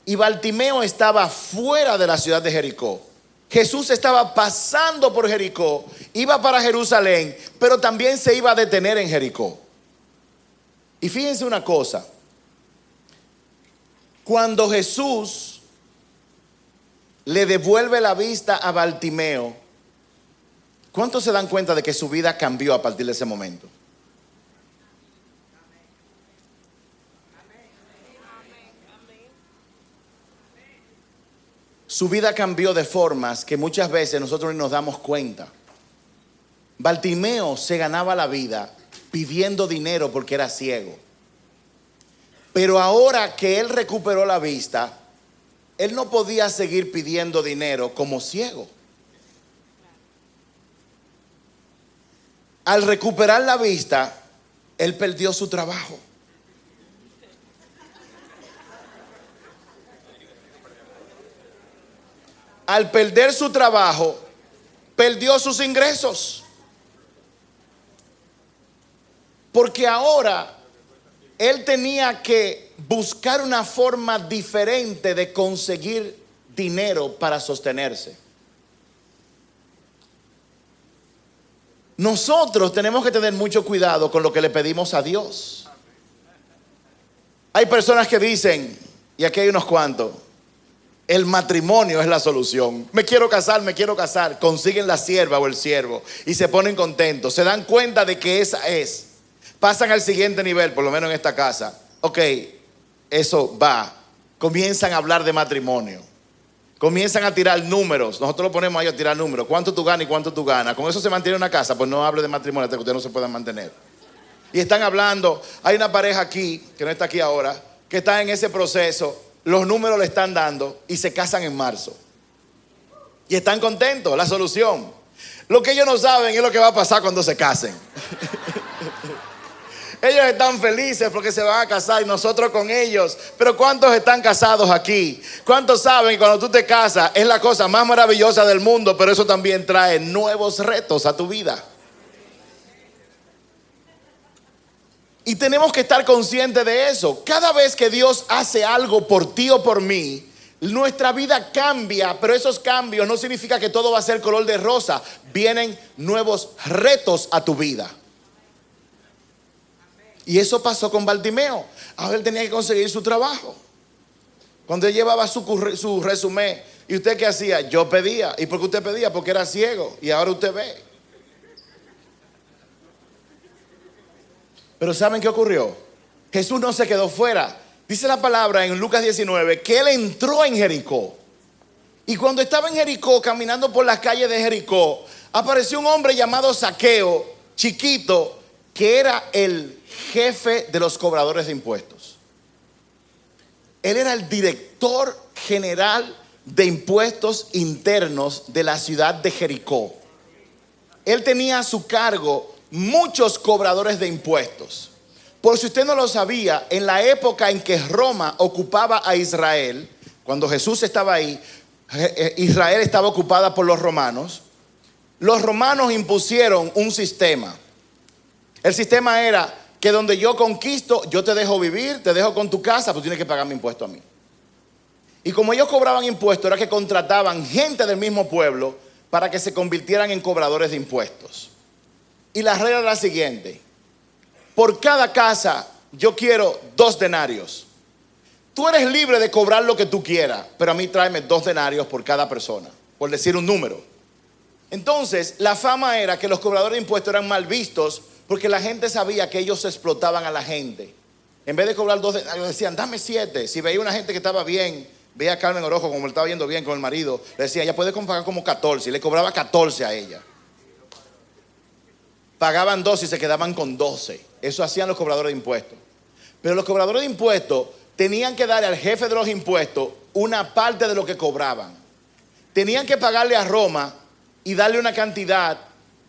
Y Bartimeo estaba fuera de la ciudad de Jericó. Jesús estaba pasando por Jericó, iba para Jerusalén, pero también se iba a detener en Jericó. Y fíjense una cosa, cuando Jesús le devuelve la vista a Bartimeo, ¿cuántos se dan cuenta de que su vida cambió a partir de ese momento? Su vida cambió de formas que muchas veces nosotros no nos damos cuenta. Bartimeo se ganaba la vida pidiendo dinero porque era ciego. Pero ahora que él recuperó la vista, él no podía seguir pidiendo dinero como ciego. Al recuperar la vista, él perdió su trabajo. Al perder su trabajo, perdió sus ingresos. Porque ahora él tenía que buscar una forma diferente de conseguir dinero para sostenerse. Nosotros tenemos que tener mucho cuidado con lo que le pedimos a Dios. Hay personas que dicen, y aquí hay unos cuantos, el matrimonio es la solución. Me quiero casar. Consiguen la sierva o el siervo y se ponen contentos. Se dan cuenta de que esa es. Pasan al siguiente nivel, por lo menos en esta casa. Ok, eso va. Comienzan a hablar de matrimonio. Comienzan a tirar números. Nosotros lo ponemos ahí a tirar números. ¿Cuánto tú ganas y cuánto tú ganas? Con eso se mantiene una casa. Pues no hable de matrimonio hasta que ustedes no se puedan mantener. Y están hablando. Hay una pareja aquí, que no está aquí ahora, que está en ese proceso. Los números le están dando y se casan en marzo. Y están contentos, la solución. Lo que ellos no saben es lo que va a pasar cuando se casen. Ellos están felices porque se van a casar y nosotros con ellos. Pero ¿cuántos están casados aquí? ¿Cuántos saben que cuando tú te casas es la cosa más maravillosa del mundo? Pero eso también trae nuevos retos a tu vida. Y tenemos que estar conscientes de eso. Cada vez que Dios hace algo por ti o por mí, nuestra vida cambia, pero esos cambios no significa que todo va a ser color de rosa. Vienen nuevos retos a tu vida. Y eso pasó con Bartimeo. Ahora él tenía que conseguir su trabajo. Cuando él llevaba su resumen, ¿y usted qué hacía? Yo pedía. ¿Y por qué usted pedía? Porque era ciego y ahora usted ve. Pero ¿saben qué ocurrió? Jesús no se quedó fuera. Dice la palabra en Lucas 19 que Él entró en Jericó. Y cuando estaba en Jericó, caminando por las calles de Jericó, apareció un hombre llamado Zaqueo, chiquito, que era el jefe de los cobradores de impuestos. Él era el director general de impuestos internos de la ciudad de Jericó. Él tenía a su cargo muchos cobradores de impuestos. Por si usted no lo sabía, en la época en que Roma ocupaba a Israel, cuando Jesús estaba ahí, Israel estaba ocupada por los romanos. Los romanos impusieron un sistema. El sistema era que donde yo conquisto, yo te dejo vivir, te dejo con tu casa, pues tienes que pagarme impuesto a mí. Y como ellos cobraban impuestos, era que contrataban gente del mismo pueblo para que se convirtieran en cobradores de impuestos. Y la regla era la siguiente: por cada casa yo quiero 2 denarios. Tú eres libre de cobrar lo que tú quieras, pero a mí tráeme 2 denarios por cada persona, por decir un número. Entonces, la fama era que los cobradores de impuestos eran mal vistos porque la gente sabía que ellos explotaban a la gente. En vez de cobrar 2 denarios, decían, dame 7. Si veía una gente que estaba bien, veía a Carmen Orojo como le estaba yendo bien con el marido, le decía, ella puede pagar como 14. Y le cobraba 14 a ella. Pagaban 12 y se quedaban con 12. Eso hacían los cobradores de impuestos. Pero los cobradores de impuestos tenían que darle al jefe de los impuestos una parte de lo que cobraban. Tenían que pagarle a Roma y darle una cantidad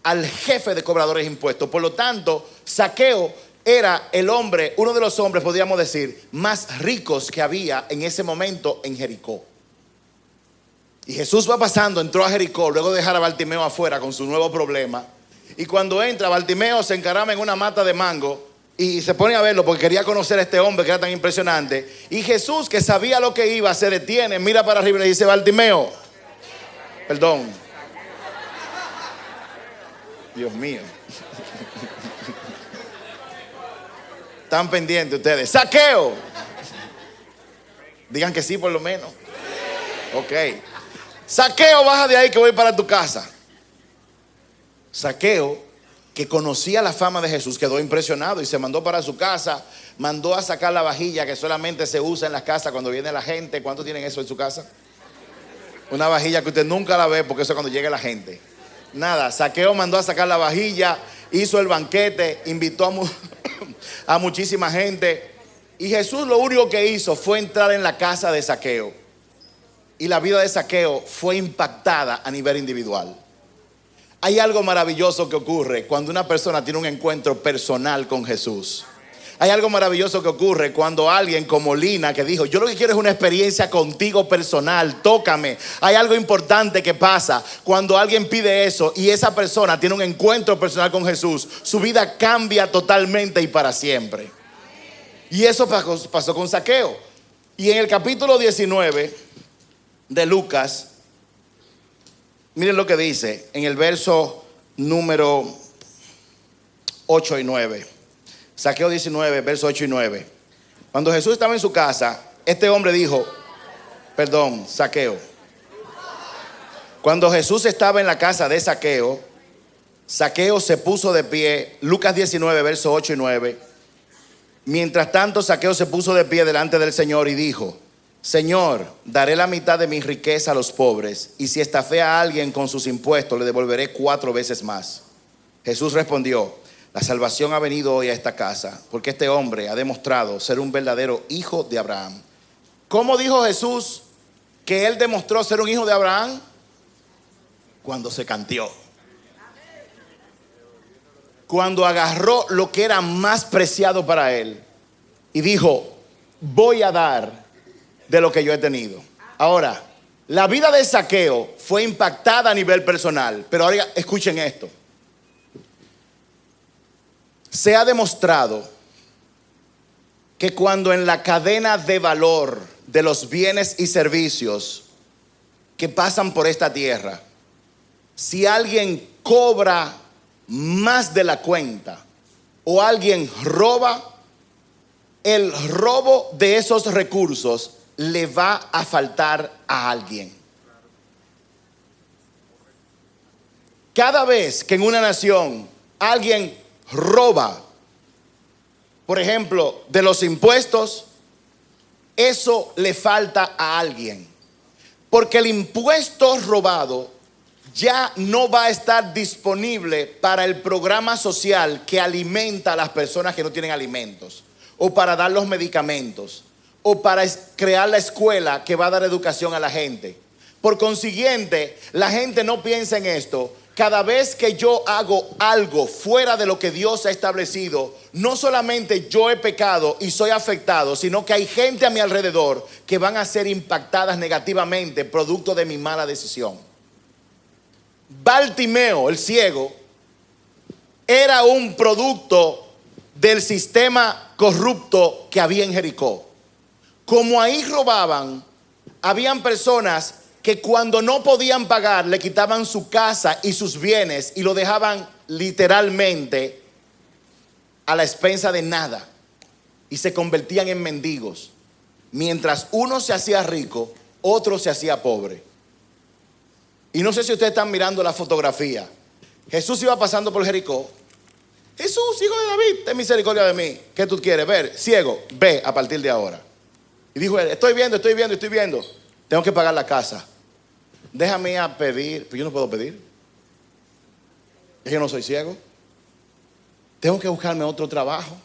al jefe de cobradores de impuestos. Por lo tanto, Zaqueo era el hombre, uno de los hombres, podríamos decir, más ricos que había en ese momento en Jericó. Y Jesús va pasando, entró a Jericó, luego de dejar a Bartimeo afuera con su nuevo problema. Y cuando entra, Bartimeo se encarama en una mata de mango y se pone a verlo porque quería conocer a este hombre que era tan impresionante. Y Jesús, que sabía lo que iba, se detiene, mira para arriba y le dice, Bartimeo, perdón, Dios mío, están pendientes ustedes, Zaqueo, digan que sí por lo menos. Ok, Zaqueo, baja de ahí que voy para tu casa. Zaqueo, que conocía la fama de Jesús, quedó impresionado y se mandó para su casa. Mandó a sacar la vajilla que solamente se usa en las casas cuando viene la gente. ¿Cuántos tienen eso en su casa? Una vajilla que usted nunca la ve porque eso es cuando llega la gente. Nada, Zaqueo mandó a sacar la vajilla, hizo el banquete, invitó a muchísima gente. Y Jesús lo único que hizo fue entrar en la casa de Zaqueo. Y la vida de Zaqueo fue impactada a nivel individual. Hay algo maravilloso que ocurre cuando una persona tiene un encuentro personal con Jesús. Hay algo maravilloso que ocurre cuando alguien como Lina, que dijo, yo lo que quiero es una experiencia contigo personal, tócame. Hay algo importante que pasa cuando alguien pide eso y esa persona tiene un encuentro personal con Jesús. Su vida cambia totalmente y para siempre. Y eso pasó con Zaqueo. Y en el capítulo 19 de Lucas, miren lo que dice en el verso número 8 y 9. Zaqueo 19, verso 8 y 9. Cuando Jesús estaba en su casa, este hombre dijo, perdón, Zaqueo. Cuando Jesús estaba en la casa de Zaqueo, Zaqueo se puso de pie. Lucas 19, verso 8 y 9. Mientras tanto, Zaqueo se puso de pie delante del Señor y dijo, Señor, daré la mitad de mi riqueza a los pobres, y si estafé a alguien con sus impuestos, le devolveré 4 veces más. Jesús respondió, la salvación ha venido hoy a esta casa, porque este hombre ha demostrado ser un verdadero hijo de Abraham. ¿Cómo dijo Jesús que él demostró ser un hijo de Abraham? Cuando se canteó. Cuando agarró lo que era más preciado para él y dijo, voy a dar de lo que yo he tenido. Ahora, la vida de Zaqueo fue impactada a nivel personal, pero ahora escuchen esto. Se ha demostrado que cuando en la cadena de valor de los bienes y servicios que pasan por esta tierra, si alguien cobra más de la cuenta o alguien roba, el robo de esos recursos le va a faltar a alguien. Cada vez que en una nación alguien roba, por ejemplo, de los impuestos, eso le falta a alguien. Porque el impuesto robado ya no va a estar disponible para el programa social que alimenta a las personas que no tienen alimentos, o para dar los medicamentos, o para crear la escuela que va a dar educación a la gente. Por consiguiente, la gente no piensa en esto. Cada vez que yo hago algo fuera de lo que Dios ha establecido, no solamente yo he pecado y soy afectado, sino que hay gente a mi alrededor que van a ser impactadas negativamente producto de mi mala decisión. Bartimeo, el ciego, era un producto del sistema corrupto que había en Jericó. Como ahí robaban, habían personas que cuando no podían pagar le quitaban su casa y sus bienes y lo dejaban literalmente a la expensa de nada y se convertían en mendigos. Mientras uno se hacía rico, otro se hacía pobre. Y no sé si ustedes están mirando la fotografía. Jesús iba pasando por Jericó. Jesús, hijo de David, ten misericordia de mí. ¿Qué tú quieres ver? Ciego, ve a partir de ahora. Y dijo él, estoy viendo. Tengo que pagar la casa. Déjame ir a pedir. Pero yo no puedo pedir. Yo no soy ciego. Tengo que buscarme otro trabajo.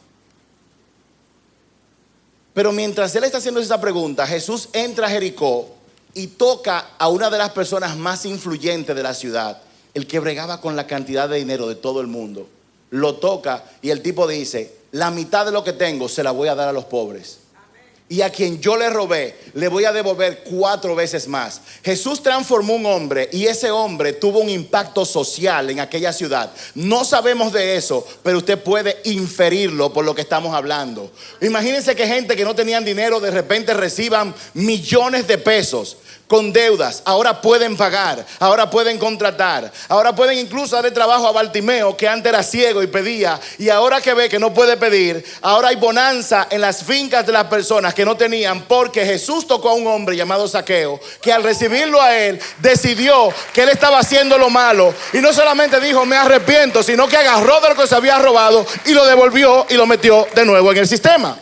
Pero mientras él está haciendo esa pregunta, Jesús entra a Jericó y toca a una de las personas más influyentes de la ciudad, el que bregaba con la cantidad de dinero de todo el mundo. Lo toca y el tipo dice, la mitad de lo que tengo se la voy a dar a los pobres. Y a quien yo le robé, le voy a devolver 4 veces más. Jesús transformó un hombre y ese hombre tuvo un impacto social en aquella ciudad. No sabemos de eso, pero usted puede inferirlo por lo que estamos hablando. Imagínense que gente que no tenían dinero de repente reciban millones de pesos con deudas. Ahora pueden pagar, ahora pueden contratar, ahora pueden incluso darle trabajo a Bartimeo, que antes era ciego y pedía, y ahora que ve que no puede pedir, ahora hay bonanza en las fincas de las personas que no tenían, porque Jesús tocó a un hombre llamado Zaqueo, que al recibirlo a él decidió que él estaba haciendo lo malo, y no solamente dijo me arrepiento, sino que agarró de lo que se había robado y lo devolvió y lo metió de nuevo en el sistema.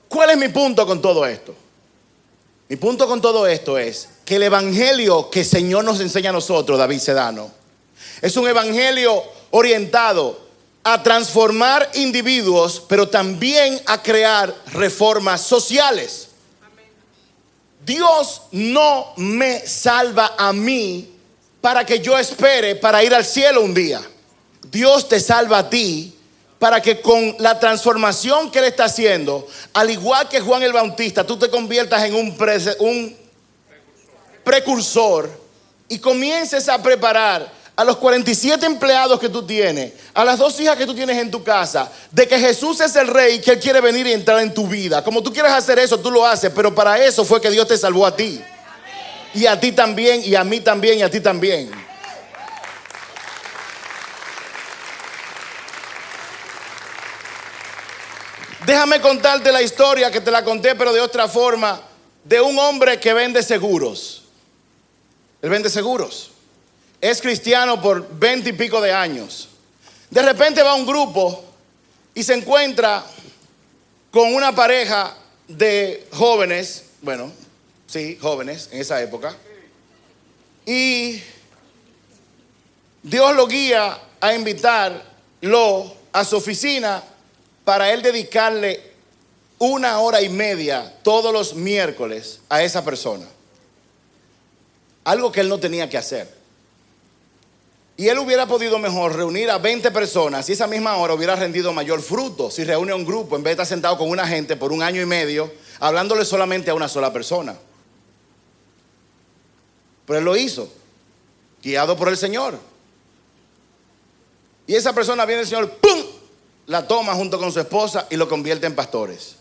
¿Cuál es mi punto con todo esto? Mi punto con todo esto es que el evangelio que el Señor nos enseña a nosotros, David Sedano, es un evangelio orientado a transformar individuos, pero también a crear reformas sociales. Dios no me salva a mí para que yo espere para ir al cielo un día. Dios te salva a ti para que con la transformación que Él está haciendo, al igual que Juan el Bautista, tú te conviertas en un precursor y comiences a preparar a los 47 empleados que tú tienes, a las 2 hijas que tú tienes en tu casa, de que Jesús es el Rey, que Él quiere venir y entrar en tu vida. Como tú quieres hacer eso, tú lo haces, pero para eso fue que Dios te salvó a ti. Y a ti también, y a mí también, y a ti también. Déjame contarte la historia que te la conté, pero de otra forma, de un hombre que vende seguros. Él vende seguros. Es cristiano por 20 y pico de años. De repente va a un grupo y se encuentra con una pareja de jóvenes, bueno, sí, jóvenes en esa época. Y Dios lo guía a invitarlo a su oficina para él dedicarle 1 hora y media todos los miércoles a esa persona. Algo que él no tenía que hacer. Y él hubiera podido mejor reunir a 20 personas y esa misma hora hubiera rendido mayor fruto si reúne a un grupo en vez de estar sentado con una gente por 1 año y medio hablándole solamente a una sola persona. Pero él lo hizo, guiado por el Señor. Y esa persona viene el Señor, ¡pum!, la toma junto con su esposa y lo convierte en pastores.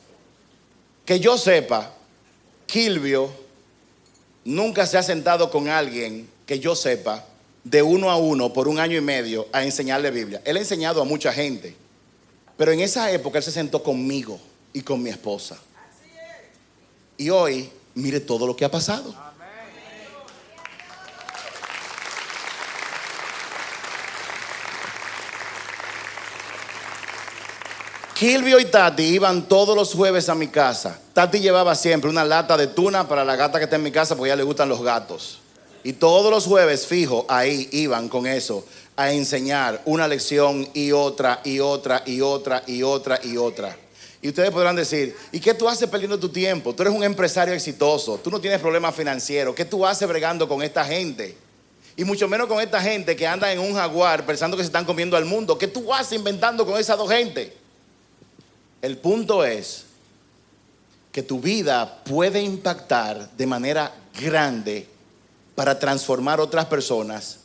Que yo sepa, Kilvio nunca se ha sentado con alguien que yo sepa de 1 a 1 por 1 año y medio a enseñarle Biblia. Él ha enseñado a mucha gente, pero en esa época él se sentó conmigo y con mi esposa. Y hoy, mire todo lo que ha pasado. Kilvio y Tati iban todos los jueves a mi casa. Tati llevaba siempre una lata de tuna para la gata que está en mi casa porque a ella le gustan los gatos. Y todos los jueves, fijo, ahí iban con eso a enseñar una lección y otra, y otra, y otra, y otra, y otra. Y ustedes podrán decir, ¿y qué tú haces perdiendo tu tiempo? Tú eres un empresario exitoso, tú no tienes problemas financieros. ¿Qué tú haces bregando con esta gente? Y mucho menos con esta gente que anda en un Jaguar pensando que se están comiendo al mundo. ¿Qué tú haces inventando con esas dos gente? El punto es que tu vida puede impactar de manera grande para transformar otras personas.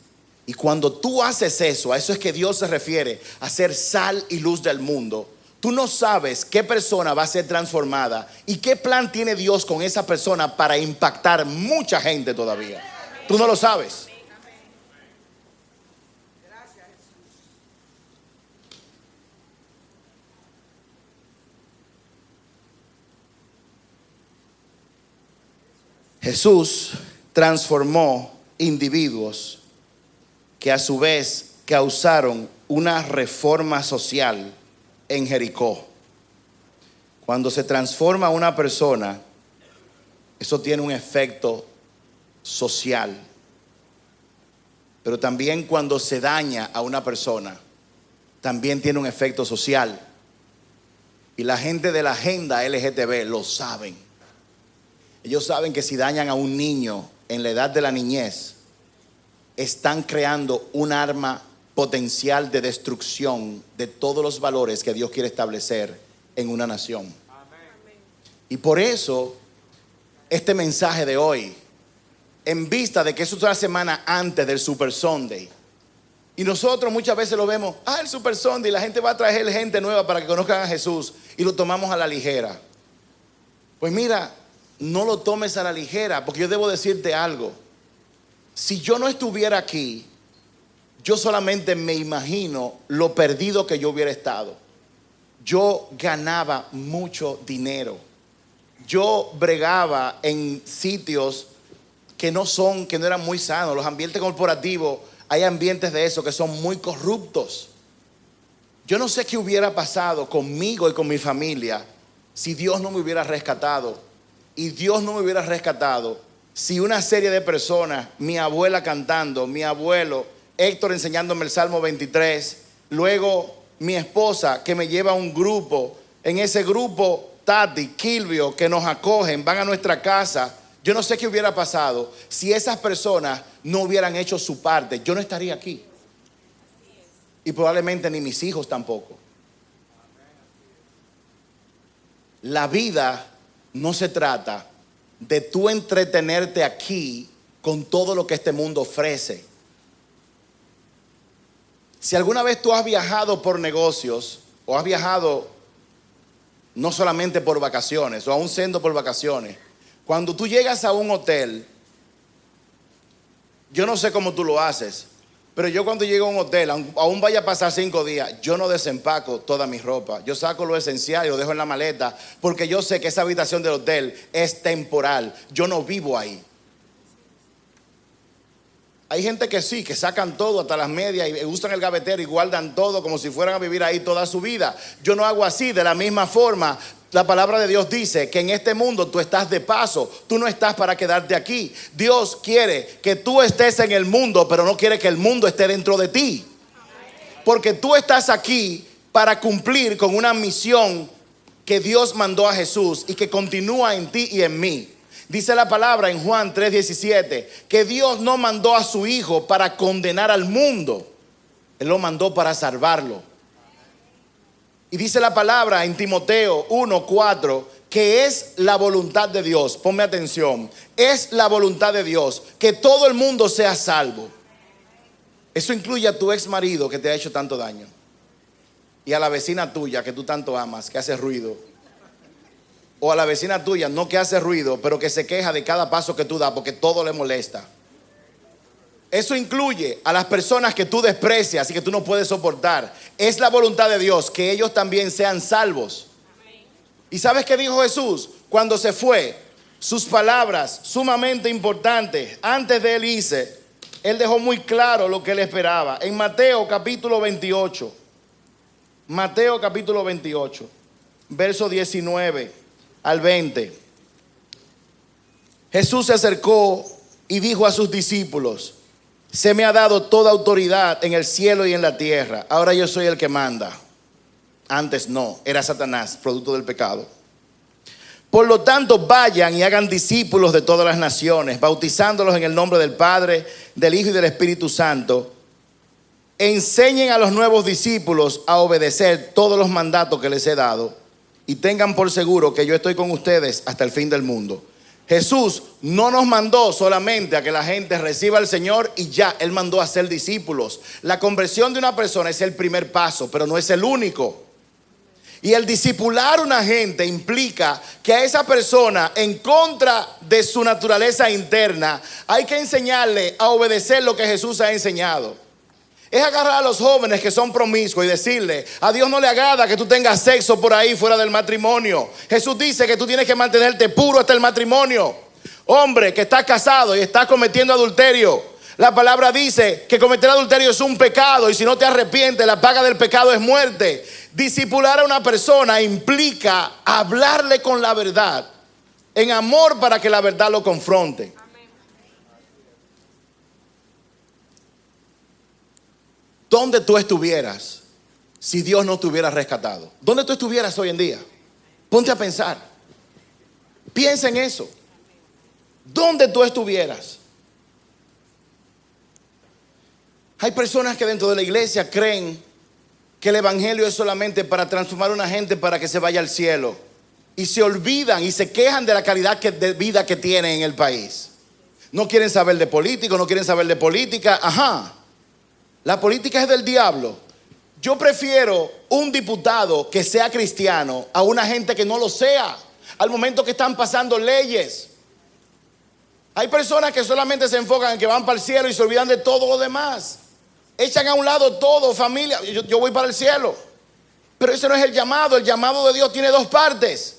Y cuando tú haces eso, a eso es que Dios se refiere, a ser sal y luz del mundo. Tú no sabes qué persona va a ser transformada y qué plan tiene Dios con esa persona para impactar mucha gente todavía. Tú no lo sabes. Jesús transformó individuos que a su vez causaron una reforma social en Jericó. Cuando se transforma una persona, eso tiene un efecto social. Pero también cuando se daña a una persona, también tiene un efecto social. Y la gente de la agenda LGTB lo saben. Ellos saben que si dañan a un niño en la edad de la niñez, están creando un arma potencial de destrucción de todos los valores que Dios quiere establecer en una nación. Y por eso, este mensaje de hoy, en vista de que eso es una semana antes del Super Sunday, y nosotros muchas veces lo vemos, el Super Sunday, la gente va a traer gente nueva para que conozcan a Jesús, y lo tomamos a la ligera. Pues mira, no lo tomes a la ligera, porque yo debo decirte algo. Si yo no estuviera aquí, yo solamente me imagino lo perdido que yo hubiera estado. Yo ganaba mucho dinero. Yo bregaba en sitios que no eran muy sanos. Los ambientes corporativos, hay ambientes de eso que son muy corruptos. Yo no sé qué hubiera pasado conmigo y con mi familia si Dios no me hubiera rescatado. Y Dios no me hubiera rescatado si una serie de personas, mi abuela cantando, mi abuelo, Héctor enseñándome el Salmo 23, luego mi esposa que me lleva a un grupo, en ese grupo Tati, Kilvio, que nos acogen, van a nuestra casa. Yo no sé qué hubiera pasado si esas personas no hubieran hecho su parte. Yo no estaría aquí. Y probablemente ni mis hijos tampoco. La vida no se trata de tú entretenerte aquí con todo lo que este mundo ofrece. Si alguna vez tú has viajado por negocios o has viajado no solamente por vacaciones o aún siendo por vacaciones, cuando tú llegas a un hotel, yo no sé cómo tú lo haces, pero yo cuando llego a un hotel, aún vaya a pasar 5 días, yo no desempaco toda mi ropa. Yo saco lo esencial y lo dejo en la maleta porque yo sé que esa habitación del hotel es temporal. Yo no vivo ahí. Hay gente que sí, que sacan todo hasta las medias y usan el gavetero y guardan todo como si fueran a vivir ahí toda su vida. Yo no hago así. De la misma forma, la palabra de Dios dice que en este mundo tú estás de paso. Tú no estás para quedarte aquí. Dios quiere que tú estés en el mundo, pero no quiere que el mundo esté dentro de ti. Porque tú estás aquí para cumplir con una misión que Dios mandó a Jesús y que continúa en ti y en mí. Dice la palabra en Juan 3:17 que Dios no mandó a su Hijo para condenar al mundo. Él lo mandó para salvarlo. Y dice la palabra en Timoteo 1:4 que es la voluntad de Dios. Ponme atención. Es la voluntad de Dios que todo el mundo sea salvo. Eso incluye a tu ex marido que te ha hecho tanto daño. Y a la vecina tuya que tú tanto amas, que hace ruido. O a la vecina tuya, no que hace ruido, pero que se queja de cada paso que tú das porque todo le molesta. Eso incluye a las personas que tú desprecias y que tú no puedes soportar. Es la voluntad de Dios que ellos también sean salvos. ¿Y sabes qué dijo Jesús cuando se fue? Sus palabras sumamente importantes antes de él irse. Él dejó muy claro lo que él esperaba. En Mateo capítulo 28. Mateo capítulo 28, verso 19 al 20. Jesús se acercó y dijo a sus discípulos: se me ha dado toda autoridad en el cielo y en la tierra. Ahora yo soy el que manda. Antes no, era Satanás, producto del pecado. Por lo tanto, vayan y hagan discípulos de todas las naciones, bautizándolos en el nombre del Padre, del Hijo y del Espíritu Santo. Enseñen a los nuevos discípulos a obedecer todos los mandatos que les he dado, y tengan por seguro que yo estoy con ustedes hasta el fin del mundo. Jesús no nos mandó solamente a que la gente reciba al Señor y ya, Él mandó a ser discípulos. La conversión de una persona es el primer paso, pero no es el único. Y el discipular a una gente implica que a esa persona, en contra de su naturaleza interna, hay que enseñarle a obedecer lo que Jesús ha enseñado. Es agarrar a los jóvenes que son promiscuos y decirle: a Dios no le agrada que tú tengas sexo por ahí fuera del matrimonio. Jesús dice que tú tienes que mantenerte puro hasta el matrimonio. Hombre que está casado y está cometiendo adulterio, la palabra dice que cometer adulterio es un pecado, y si no te arrepientes, la paga del pecado es muerte. Discipular a una persona implica hablarle con la verdad, en amor, para que la verdad lo confronte. ¿Dónde tú estuvieras si Dios no te hubiera rescatado? ¿Dónde tú estuvieras hoy en día? Ponte a pensar. Piensa en eso. ¿Dónde tú estuvieras? Hay personas que dentro de la iglesia creen que el evangelio es solamente para transformar a una gente para que se vaya al cielo, y se olvidan y se quejan de la calidad de vida que tienen en el país. No quieren saber de políticos, no quieren saber de política. Ajá. La política es del diablo. Yo prefiero un diputado que sea cristiano a una gente que no lo sea, al momento que están pasando leyes. Hay personas que solamente se enfocan en que van para el cielo y se olvidan de todo lo demás. Echan a un lado todo, familia. Yo voy para el cielo. Pero ese no es el llamado. El llamado de Dios tiene dos partes.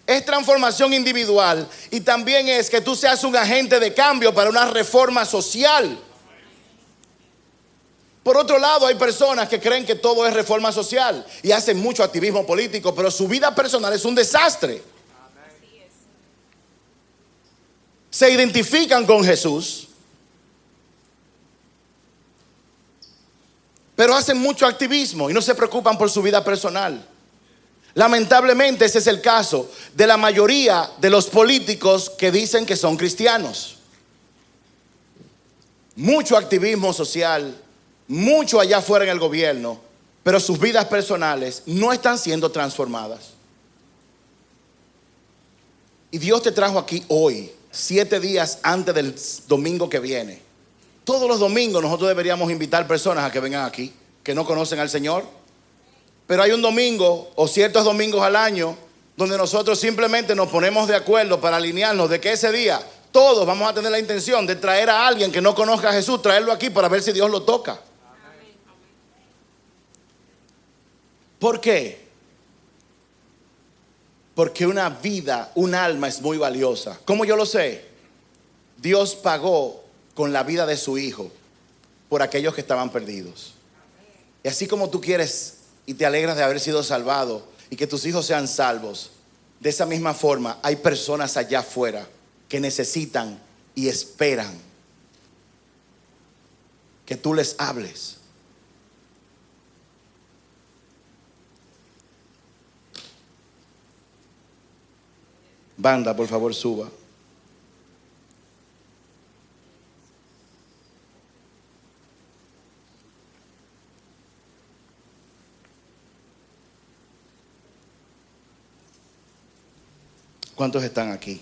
Es transformación individual, y también es que tú seas un agente de cambio para una reforma social. Por otro lado, hay personas que creen que todo es reforma social y hacen mucho activismo político, pero su vida personal es un desastre. Se identifican con Jesús, pero hacen mucho activismo y no se preocupan por su vida personal. Lamentablemente, ese es el caso de la mayoría de los políticos que dicen que son cristianos. Mucho activismo social, mucho allá afuera en el gobierno, pero sus vidas personales no están siendo transformadas. Y Dios te trajo aquí hoy, 7 días antes del domingo que viene. Todos los domingos nosotros deberíamos invitar personas a que vengan aquí, que no conocen al Señor. Pero hay un domingo o ciertos domingos al año donde nosotros simplemente nos ponemos de acuerdo para alinearnos de que ese día todos vamos a tener la intención de traer a alguien que no conozca a Jesús, traerlo aquí para ver si Dios lo toca. ¿Por qué? Porque una vida, un alma es muy valiosa. ¿Cómo yo lo sé? Dios pagó con la vida de su Hijo por aquellos que estaban perdidos. Y así como tú quieres y te alegras de haber sido salvado y que tus hijos sean salvos, de esa misma forma hay personas allá afuera que necesitan y esperan que tú les hables. Banda, por favor, suba. ¿Cuántos están aquí?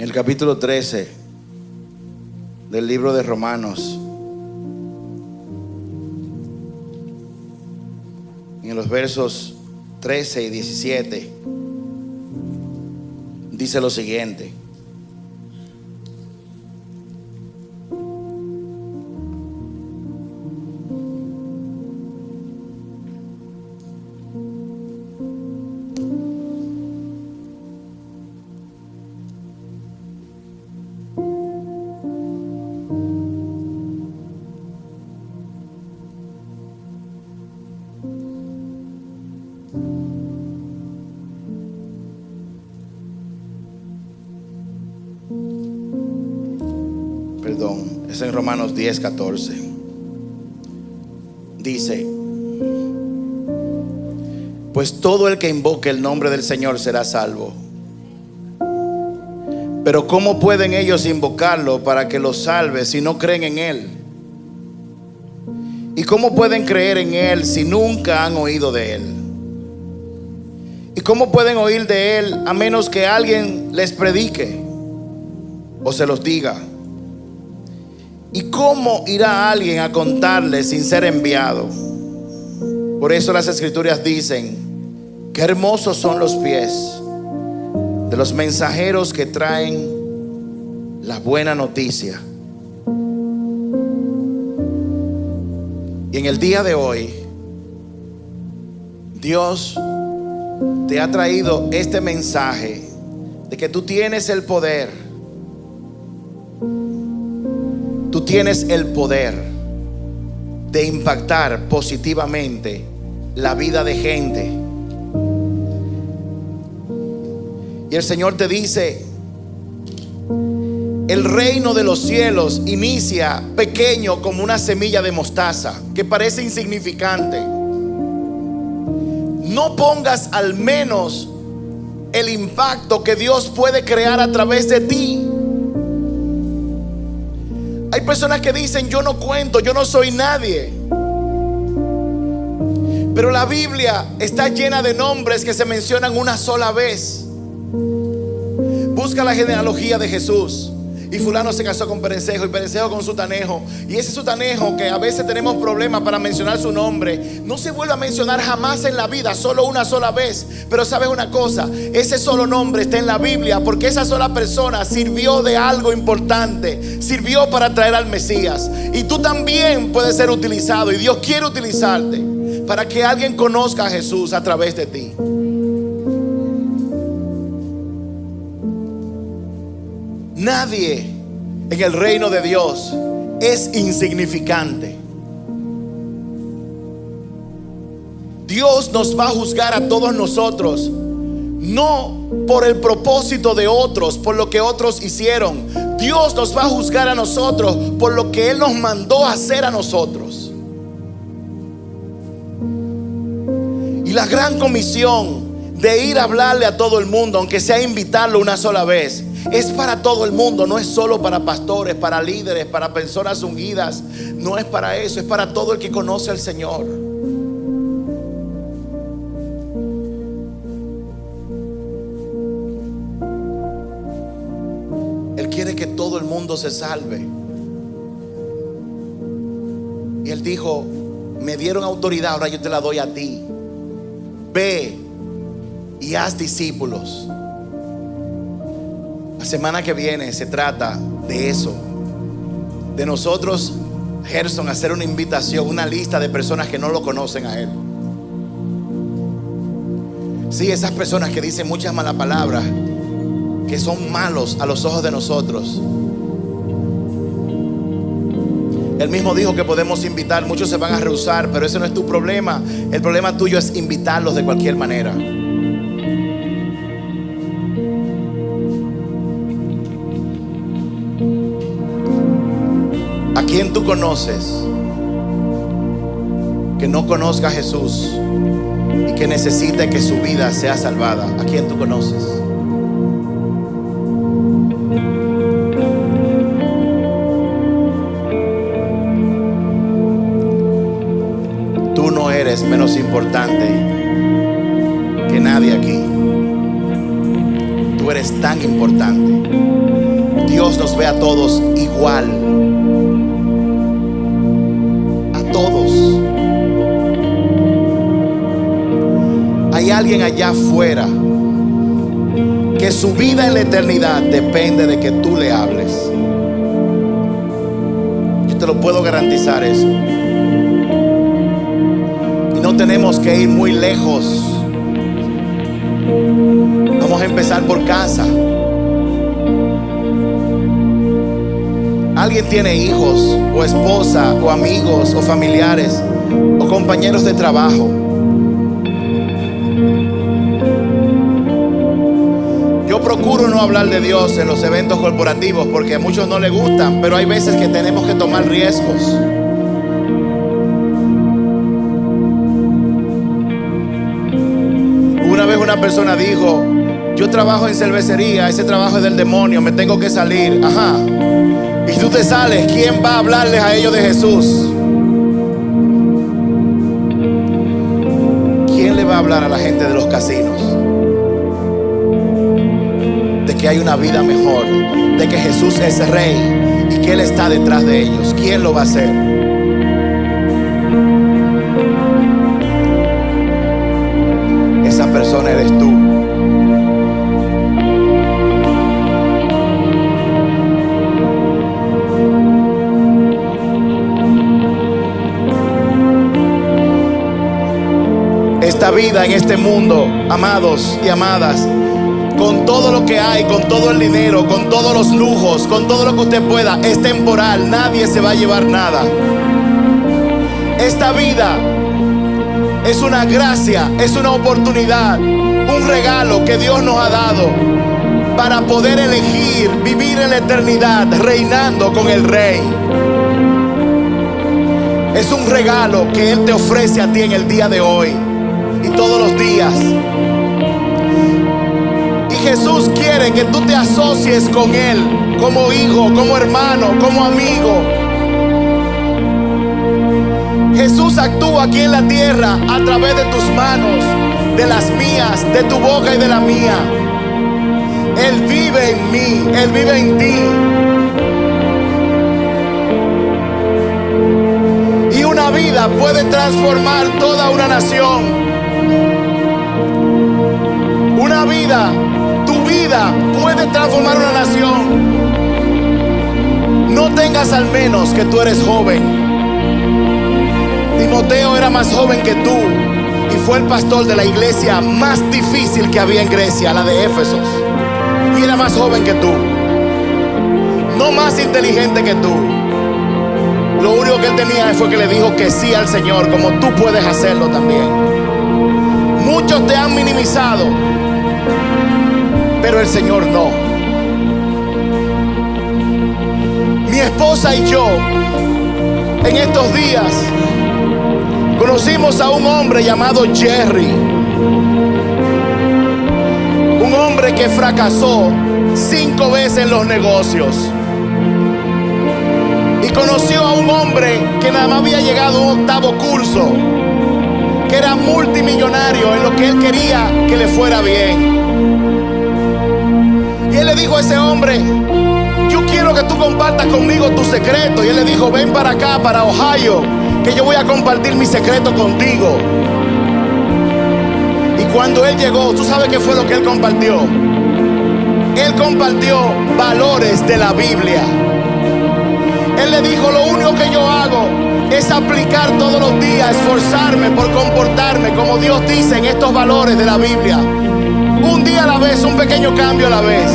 En el capítulo 13 del libro de Romanos En los versos 13 y 17 dice lo siguiente: es en Romanos 10:14. Dice: pues todo el que invoque el nombre del Señor será salvo. Pero ¿cómo pueden ellos invocarlo para que los salve si no creen en Él? ¿Y cómo pueden creer en Él si nunca han oído de Él? ¿Y cómo pueden oír de Él a menos que alguien les predique o se los diga? ¿Y cómo irá alguien a contarles sin ser enviado? Por eso las Escrituras dicen: qué hermosos son los pies de los mensajeros que traen la buena noticia. Y en el día de hoy, Dios te ha traído este mensaje de que tú tienes el poder. Tú tienes el poder de impactar positivamente la vida de gente. Y el Señor te dice: el reino de los cielos inicia pequeño como una semilla de mostaza que parece insignificante. No pongas al menos el impacto que Dios puede crear a través de ti. Hay personas que dicen: yo no cuento, yo no soy nadie. Pero la Biblia está llena de nombres que se mencionan una sola vez. Busca la genealogía de Jesús. Y fulano se casó con Perencejo, y Perencejo con Sutanejo. Y ese Sutanejo, que a veces tenemos problemas para mencionar su nombre, no se vuelve a mencionar jamás en la vida, solo una sola vez. Pero sabes una cosa, ese solo nombre está en la Biblia porque esa sola persona sirvió de algo importante, sirvió para traer al Mesías. Y tú también puedes ser utilizado, y Dios quiere utilizarte para que alguien conozca a Jesús a través de ti. Nadie en el reino de Dios es insignificante. Dios nos va a juzgar a todos nosotros, no por el propósito de otros, por lo que otros hicieron. Dios nos va a juzgar a nosotros por lo que Él nos mandó a hacer a nosotros. Y la gran comisión de ir a hablarle a todo el mundo, aunque sea invitarlo una sola vez, es para todo el mundo. No es solo para pastores, para líderes, para personas ungidas. No es para eso, es para todo el que conoce al Señor. Él quiere que todo el mundo se salve. Y Él dijo: me dieron autoridad, ahora yo te la doy a ti. Ve y haz discípulos. La semana que viene se trata de eso, de nosotros, Gerson, hacer una invitación, una lista de personas que no lo conocen a Él. Sí, esas personas que dicen muchas malas palabras, que son malos a los ojos de nosotros. Él mismo dijo que podemos invitar, muchos se van a rehusar, pero ese no es tu problema. El problema tuyo es invitarlos de cualquier manera. ¿A quién tú conoces que no conozca a Jesús y que necesite que su vida sea salvada? ¿A quién tú conoces? Tú no eres menos importante que nadie aquí. Tú eres tan importante. Dios nos ve a todos igual. Todos. alguien allá afuera que su vida en la eternidad depende de que tú le hables. Yo te lo puedo garantizar eso. Y no tenemos que ir muy lejos. Vamos a empezar por casa. Alguien tiene hijos, o esposa, o amigos, o familiares, o compañeros de trabajo. Yo procuro no hablar de Dios en los eventos corporativos porque a muchos no les gustan, pero hay veces que tenemos que tomar riesgos. Una vez una persona dijo: yo trabajo en cervecería, ese trabajo es del demonio, me tengo que salir. Ajá. Y tú te sales, ¿quién va a hablarles a ellos de Jesús? ¿Quién le va a hablar a la gente de los casinos? De que hay una vida mejor, de que Jesús es rey y que Él está detrás de ellos. ¿Quién lo va a hacer? Esa persona eres tú. Esta vida en este mundo, amados y amadas, con todo lo que hay, con todo el dinero, con todos los lujos, con todo lo que usted pueda, es temporal. Nadie se va a llevar nada. Esta vida es una gracia, es una oportunidad, un regalo que Dios nos ha dado para poder elegir vivir en la eternidad reinando con el Rey. Es un regalo que Él te ofrece a ti en el día de hoy y todos los días. Y Jesús quiere que tú te asocies con Él como hijo, como hermano, como amigo. Jesús actúa aquí en la tierra a través de tus manos, de las mías, de tu boca y de la mía. Él vive en mí, Él vive en ti. Y una vida puede transformar toda una nación. Una vida, tu vida puede transformar una nación. No tengas al menos que tú eres joven. Timoteo era más joven que tú y fue el pastor de la iglesia más difícil que había en Grecia, la de Éfesos. Y era más joven que tú, no más inteligente que tú. Lo único que él tenía fue que le dijo que sí al Señor, como tú puedes hacerlo también. Muchos te han minimizado, pero el Señor no. Mi esposa y yo en estos días conocimos a un hombre llamado Jerry. Un hombre que fracasó 5 veces en los negocios. Y conoció a un hombre que nada más había llegado a un 8º curso, que era multimillonario en lo que él quería que le fuera bien. Y él le dijo a ese hombre: yo quiero que tú compartas conmigo tu secreto. Y él le dijo: ven para acá, para Ohio, que yo voy a compartir mi secreto contigo. Y cuando él llegó, ¿tú sabes qué fue lo que él compartió? Él compartió valores de la Biblia. Él le dijo: lo único que yo hago es aplicar todos los días, esforzarme por comportarme como Dios dice en estos valores de la Biblia. Un día a la vez, un pequeño cambio a la vez.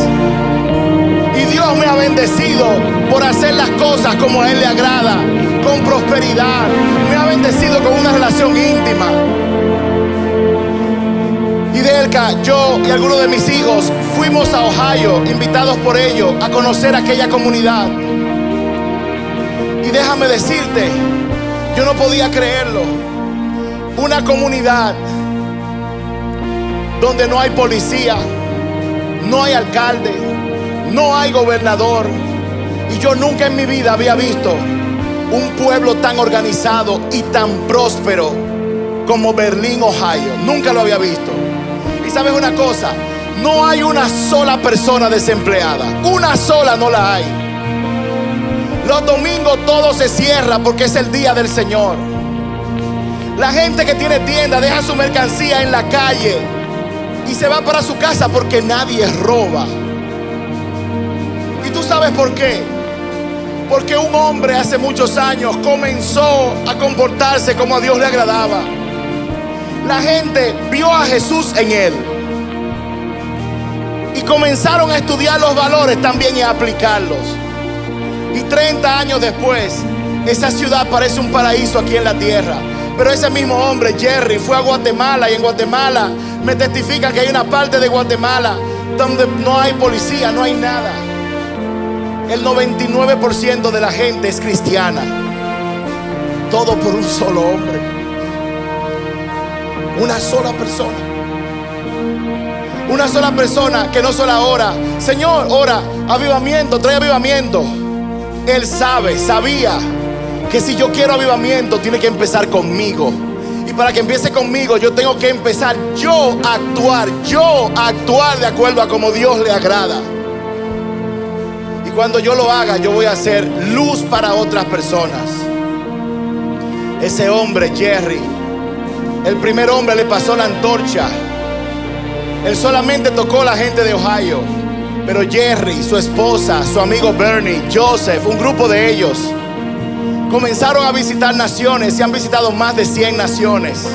Y Dios me ha bendecido por hacer las cosas como a Él le agrada, con prosperidad. Me ha bendecido con una relación íntima. Y Delka, yo y algunos de mis hijos fuimos a Ohio, invitados por ellos, a conocer aquella comunidad. Y déjame decirte, yo no podía creerlo. Una comunidad donde no hay policía, no hay alcalde, no hay gobernador. Y yo nunca en mi vida había visto un pueblo tan organizado y tan próspero como Berlín, Ohio. Nunca lo había visto. Y sabes una cosa, no hay una sola persona desempleada. Una sola no la hay. Los domingos todo se cierra porque es el día del Señor. La gente que tiene tienda deja su mercancía en la calle y se va para su casa porque nadie roba. ¿Y tú sabes por qué? Porque un hombre hace muchos años comenzó a comportarse como a Dios le agradaba. La gente vio a Jesús en él y comenzaron a estudiar los valores también y a aplicarlos. Y 30 años después, esa ciudad parece un paraíso aquí en la tierra. Pero ese mismo hombre, Jerry, fue a Guatemala, y en Guatemala me testifica que hay una parte de Guatemala donde no hay policía, no hay nada. El 99% de la gente es cristiana. Todo por un solo hombre. Una sola persona. Una sola persona que no solo ora: Señor, ora, avivamiento, trae avivamiento. Él sabía que si yo quiero avivamiento, tiene que empezar conmigo. Y para que empiece conmigo, yo tengo que empezar yo a actuar de acuerdo a como Dios le agrada. Y cuando yo lo haga, yo voy a ser luz para otras personas. Ese hombre, Jerry, el primer hombre, le pasó la antorcha. Él solamente tocó a la gente de Ohio. Pero Jerry, su esposa, su amigo Bernie, Joseph, un grupo de ellos comenzaron a visitar naciones y han visitado más de 100 naciones.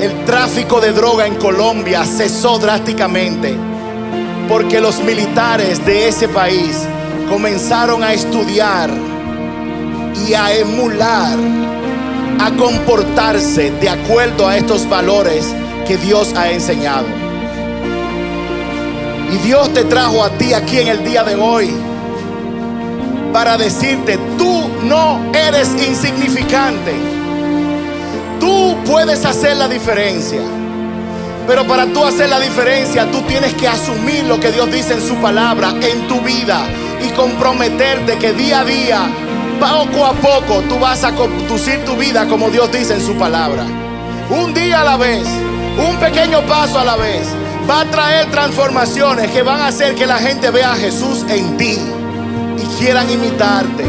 El tráfico de droga en Colombia cesó drásticamente porque los militares de ese país comenzaron a estudiar y a emular, a comportarse de acuerdo a estos valores que Dios ha enseñado. Y Dios te trajo a ti aquí en el día de hoy para decirte: tú no eres insignificante. Tú puedes hacer la diferencia. Pero para tú hacer la diferencia, tú tienes que asumir lo que Dios dice en su palabra en tu vida y comprometerte que día a día, poco a poco, tú vas a conducir tu vida como Dios dice en su palabra. Un día a la vez, un pequeño paso a la vez, va a traer transformaciones que van a hacer que la gente vea a Jesús en ti y quieran imitarte.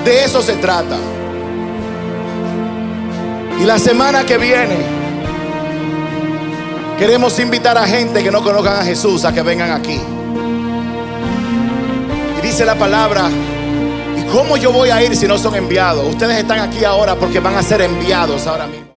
De eso se trata. Y la semana que viene queremos invitar a gente que no conozcan a Jesús a que vengan aquí. Y dice la palabra: ¿y cómo yo voy a ir si no son enviados? Ustedes están aquí ahora porque van a ser enviados ahora mismo.